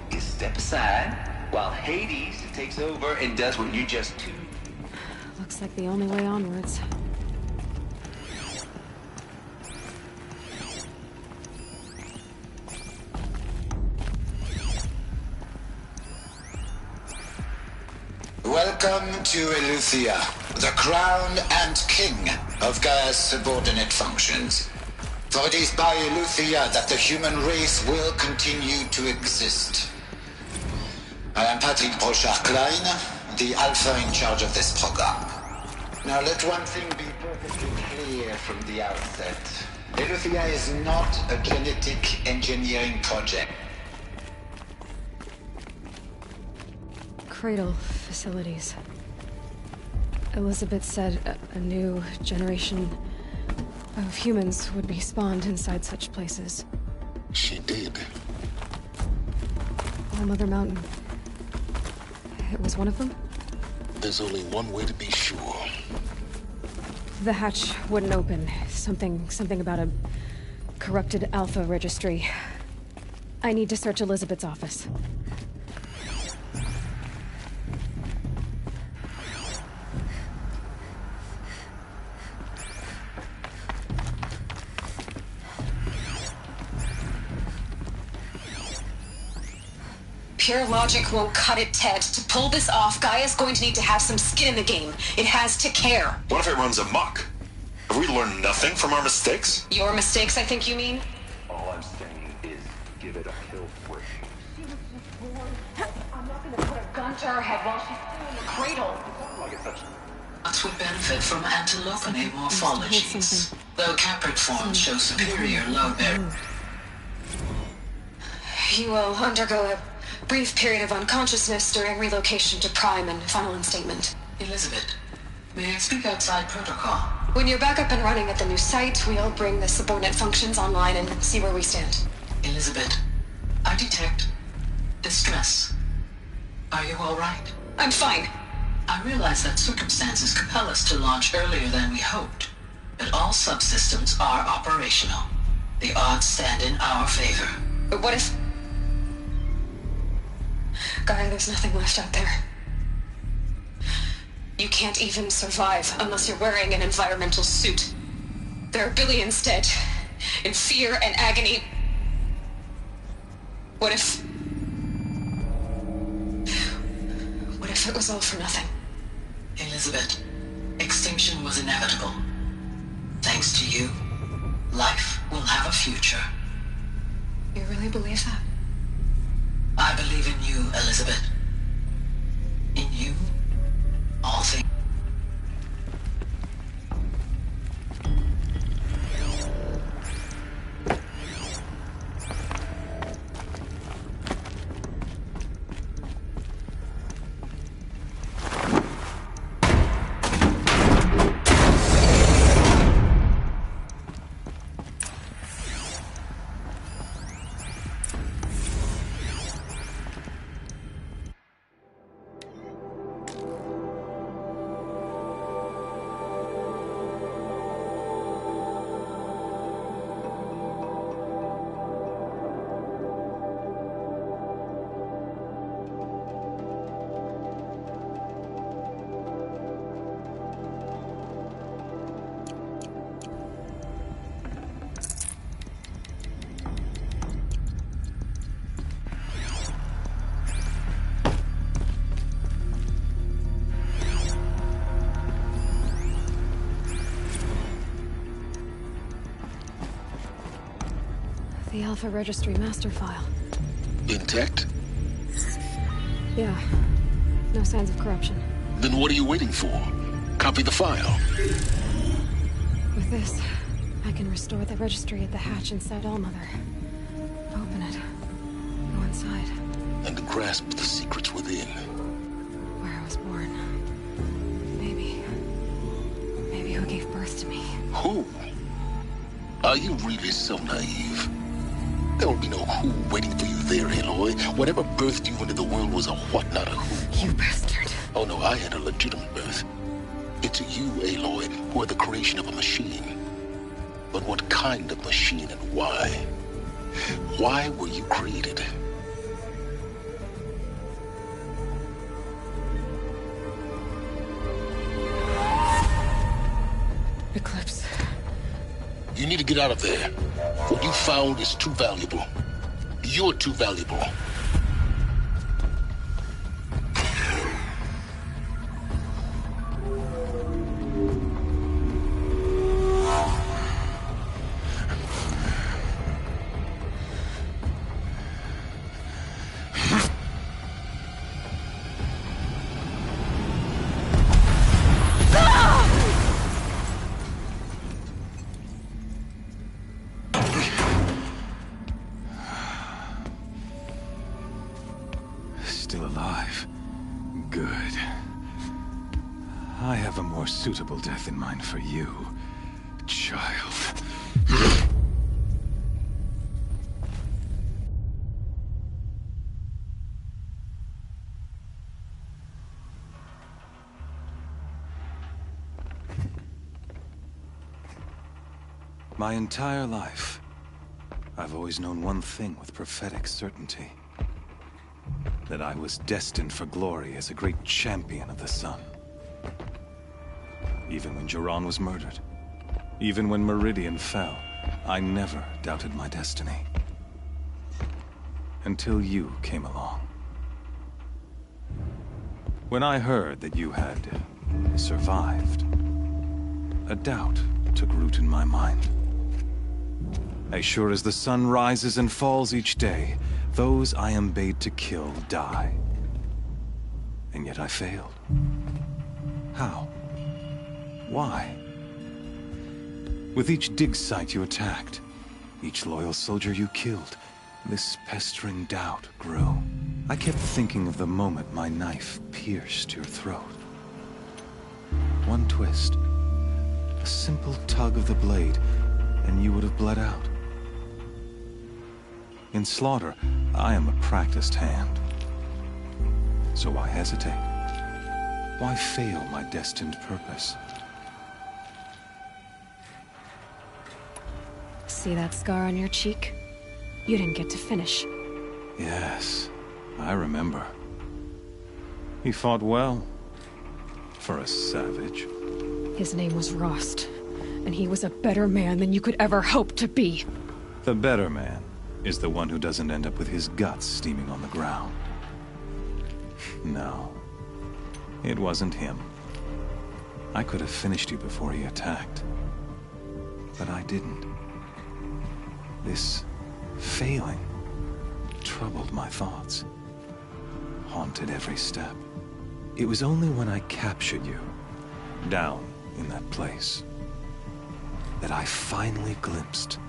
is step aside while Hades takes over and does what you just do. Looks like the only way onwards. Welcome to Eleuthia, the crown and king of Gaia's subordinate functions. For it is by Eleuthia that the human race will continue to exist. I am Patrick Brochard-Klein, the alpha in charge of this program. Now let one thing be perfectly clear from the outset. Eleuthia is not a genetic engineering project. Cradle facilities. Elizabeth said a new generation of humans would be spawned inside such places. She did. All Mother Mountain. It was one of them? There's only one way to be sure. The hatch wouldn't open. Something about a corrupted Alpha registry. I need to search Elizabeth's office. Pure logic won't cut it, Ted. To pull this off, Gaia's going to need to have some skin in the game. It has to care. What if it runs amok? Have we learned nothing from our mistakes? Your mistakes, I think you mean? All I'm saying is give it a kill switch. She was just born. I'm not gonna put a gun to her head while she's still in the cradle. What would benefit from antilophony morphologies, though caprid forms show superior low barrier. You will undergo a brief period of unconsciousness during relocation to Prime and final instatement. Elizabeth, may I speak outside protocol? When you're back up and running at the new site, we'll bring the subordinate functions online and see where we stand. Elizabeth, I detect distress. Are you all right? I'm fine. I realize that circumstances compel us to launch earlier than we hoped, but all subsystems are operational. The odds stand in our favor. But what if... Gaia, there's nothing left out there. You can't even survive unless you're wearing an environmental suit. There are billions dead, in fear and agony. What if it was all for nothing? Elizabeth, extinction was inevitable. Thanks to you, life will have a future. You really believe that? I believe in you, Elizabeth. In you, all things. The Alpha Registry master file. Intact? Yeah. No signs of corruption. Then what are you waiting for? Copy the file. With this, I can restore the registry at the hatch inside Allmother. Open it. Go inside. And grasp the secrets within. Where I was born. Maybe who gave birth to me. Who? Are you really so naive? There will be no who waiting for you there, Aloy. Whatever birthed you into the world was a what, not a who. You bastard. Oh no, I had a legitimate birth. It's you, Aloy, who are the creation of a machine. But what kind of machine and why? Why were you created? Eclipse. You need to get out of there. What you found is too valuable. You're too valuable. Still alive. Good. I have a more suitable death in mind for you, child. My entire life, I've always known one thing with prophetic certainty. That I was destined for glory as a great champion of the sun. Even when Jiran was murdered, even when Meridian fell, I never doubted my destiny. Until you came along. When I heard that you had survived, a doubt took root in my mind. As sure as the sun rises and falls each day, those I am bade to kill die. And yet I failed. How? Why? With each dig site you attacked, each loyal soldier you killed, this pestering doubt grew. I kept thinking of the moment my knife pierced your throat. One twist, a simple tug of the blade, and you would have bled out. In slaughter, I am a practiced hand. So why hesitate? Why fail my destined purpose? See that scar on your cheek? You didn't get to finish. Yes, I remember. He fought well. For a savage. His name was Rost, and he was a better man than you could ever hope to be. The better man is the one who doesn't end up with his guts steaming on the ground. No, it wasn't him. I could have finished you before he attacked. But I didn't. This failing troubled my thoughts, haunted every step. It was only when I captured you, down in that place, that I finally glimpsed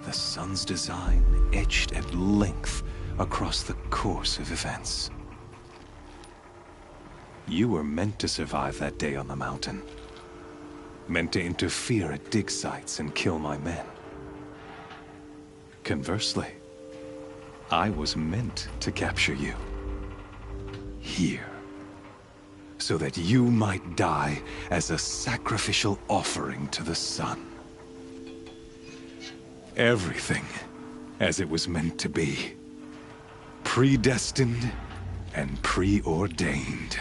the sun's design etched at length across the course of events. You were meant to survive that day on the mountain. Meant to interfere at dig sites and kill my men. Conversely, I was meant to capture you. Here. So that you might die as a sacrificial offering to the sun. Everything as it was meant to be. Predestined and preordained.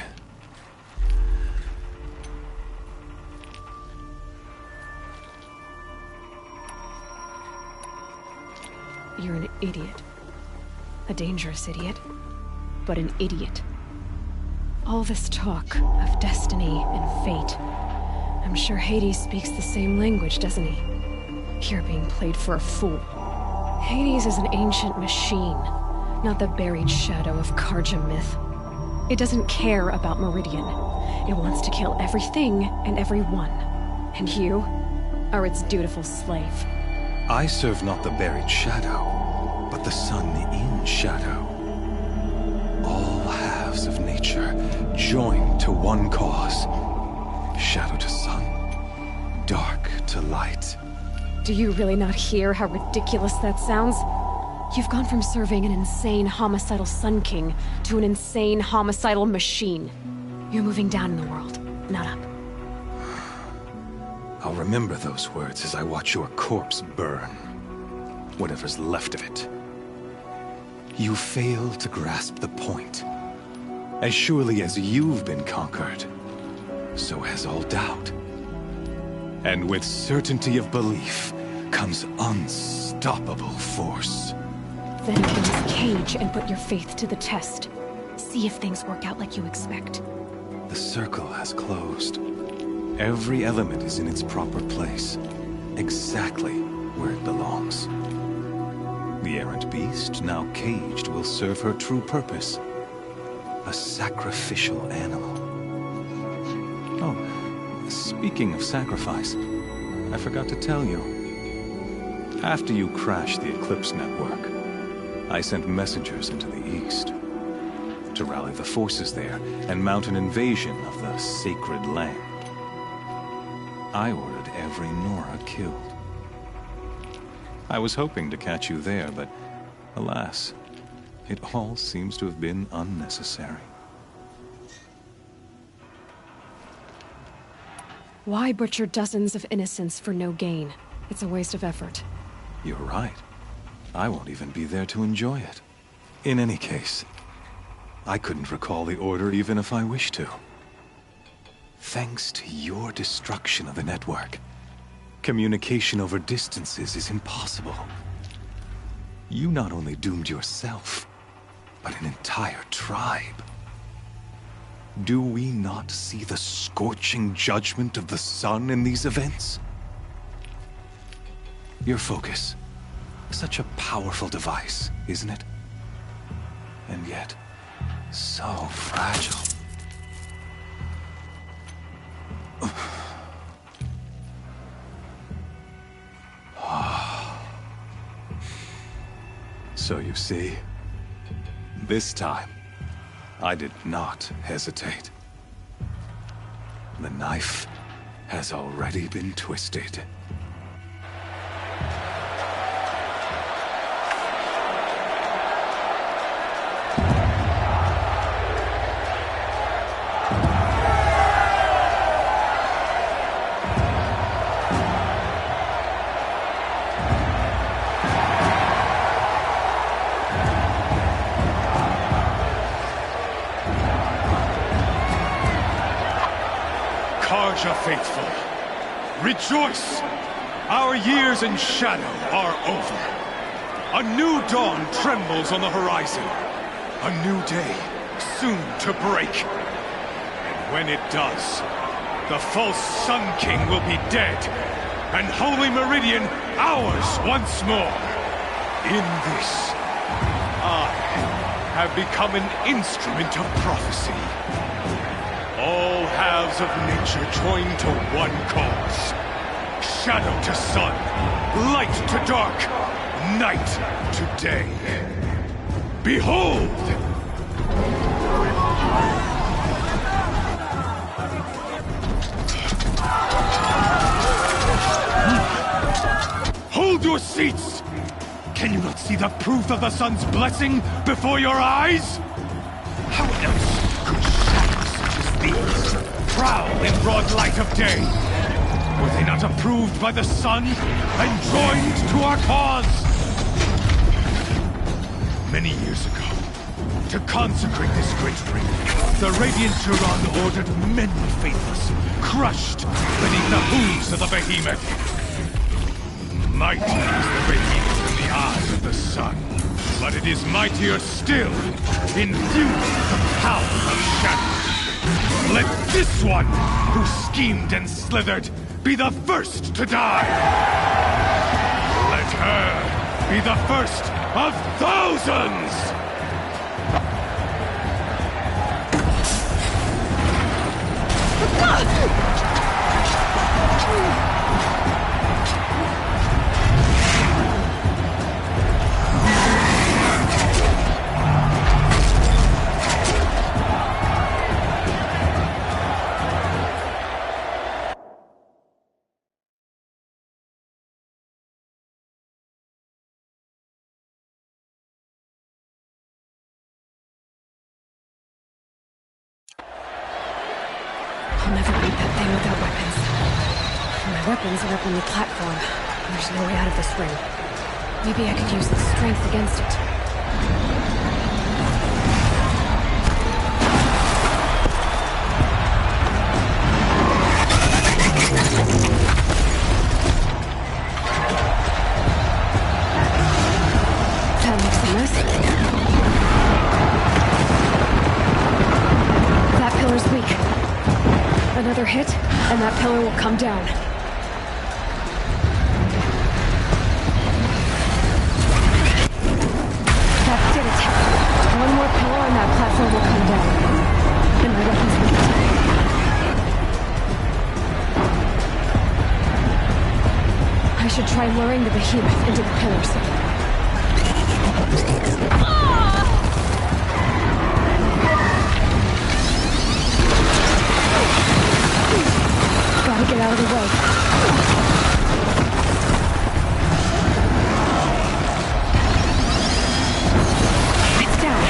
You're an idiot. A dangerous idiot, but an idiot. All this talk of destiny and fate. I'm sure Hades speaks the same language, doesn't he? You're being played for a fool. Hades is an ancient machine, not the buried shadow of Karja myth. It doesn't care about Meridian. It wants to kill everything and everyone. And you are its dutiful slave. I serve not the buried shadow, but the sun in shadow. All halves of nature joined to one cause. Shadow to sun, dark to light. Do you really not hear how ridiculous that sounds? You've gone from serving an insane homicidal Sun King to an insane homicidal machine. You're moving down in the world, not up. I'll remember those words as I watch your corpse burn. Whatever's left of it. You fail to grasp the point. As surely as you've been conquered, so has all doubt. And with certainty of belief comes unstoppable force. Then get in this cage and put your faith to the test. See if things work out like you expect. The circle has closed. Every element is in its proper place, exactly where it belongs. The errant beast, now caged, will serve her true purpose. A sacrificial animal. Oh, speaking of sacrifice, I forgot to tell you. After you crashed the Eclipse network, I sent messengers into the east to rally the forces there and mount an invasion of the sacred land. I ordered every Nora killed. I was hoping to catch you there, but alas, it all seems to have been unnecessary. Why butcher dozens of innocents for no gain? It's a waste of effort. You're right. I won't even be there to enjoy it. In any case, I couldn't recall the order even if I wished to. Thanks to your destruction of the network, communication over distances is impossible. You not only doomed yourself, but an entire tribe. Do we not see the scorching judgment of the sun in these events? Your focus. Such a powerful device, isn't it? And yet, so fragile. So you see, this time, I did not hesitate. The knife has already been twisted. Karja faithful, rejoice! Our years in shadow are over. A new dawn trembles on the horizon. A new day soon to break. And when it does, the false Sun King will be dead, and Holy Meridian ours once more. In this, I have become an instrument of prophecy. All halves of nature joined to one cause. Shadow to sun, light to dark, night to day. Behold! Hold your seats! Can you not see the proof of the sun's blessing before your eyes? How else could shadows such as these prowl in broad light of day? Were they not approved by the sun and joined to our cause? Many years ago, to consecrate this great ring, the Radiant Turan ordered many faithless, crushed beneath the hooves of the behemoth. Mighty is the behemoth in the eyes of the sun, but it is mightier still, infused with the power of shadow. Let this one, who schemed and slithered, be the first to die. Let her be be the first of thousands! I'll never beat that thing without weapons. My weapons are up on the platform. There's no way out of this ring. Maybe I could use the strength against it. That makes a mess. That pillar's weak. Another hit, and that pillar will come down. That did it. One more pillar and that platform will come down. And my weapons will be I should try luring the behemoth into the pillars. Gotta get out of the way. It's down.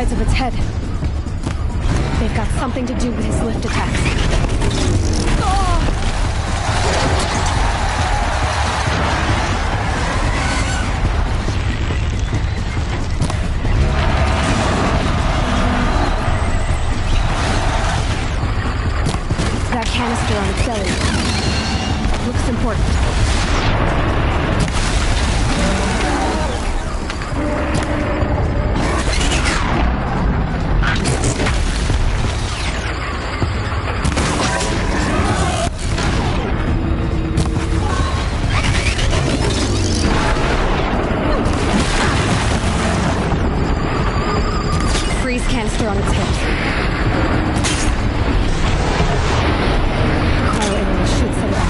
Of its head. They've got something to do with his lift attacks. That canister on its belly looks important. Canister on its head. Cryo arrow shoots at it off.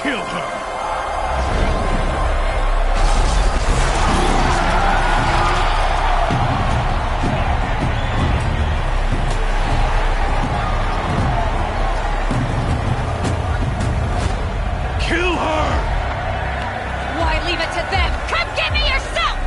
Kill her! Kill her! Why leave it to them? Come get me yourself!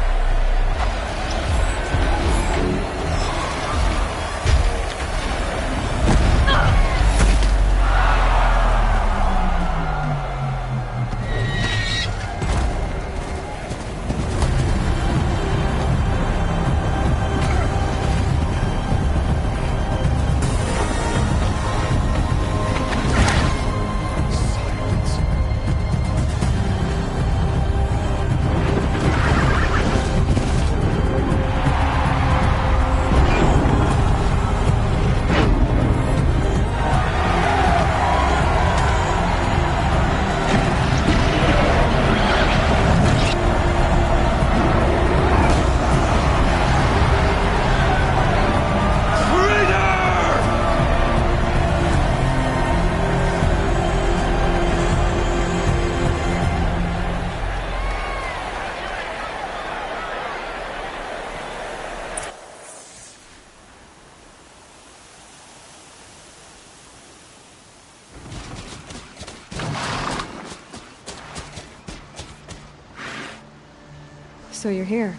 So you're here.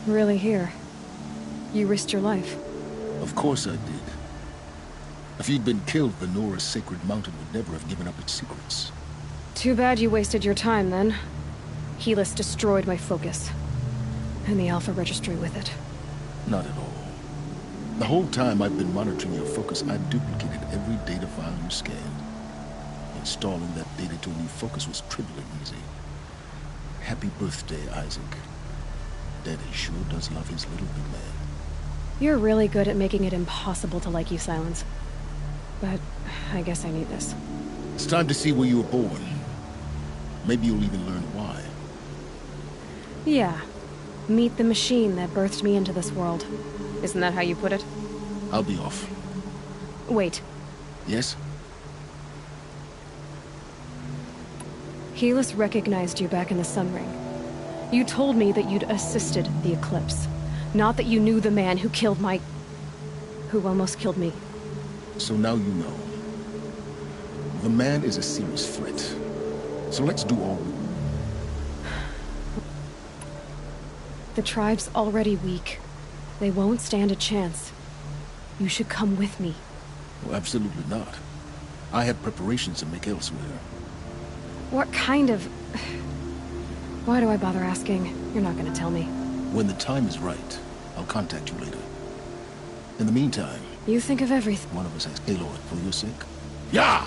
Really here. You risked your life. Of course I did. If you'd been killed, the Nora's sacred mountain would never have given up its secrets. Too bad you wasted your time, then. Helis destroyed my focus. And the Alpha Registry with it. Not at all. The whole time I've been monitoring your focus, I duplicated every data file you scanned. Installing that data to a new focus was trivial and easy. Happy birthday, Isaac. Daddy sure does love his little big man. You're really good at making it impossible to like you, Silence. But I guess I need this. It's time to see where you were born. Maybe you'll even learn why. Yeah. Meet the machine that birthed me into this world. Isn't that how you put it? I'll be off. Wait. Yes? Helis recognized you back in the Sun Ring. You told me that you'd assisted the Eclipse. Not that you knew the man who killed my... who almost killed me. So now you know. The man is a serious threat. So let's do all we... The tribe's already weak. They won't stand a chance. You should come with me. Well, absolutely not. I have preparations to make elsewhere. What kind of... Why do I bother asking? You're not gonna tell me. When the time is right, I'll contact you later. In the meantime... You think of everything. One of us has Aloy for your sake. Yeah!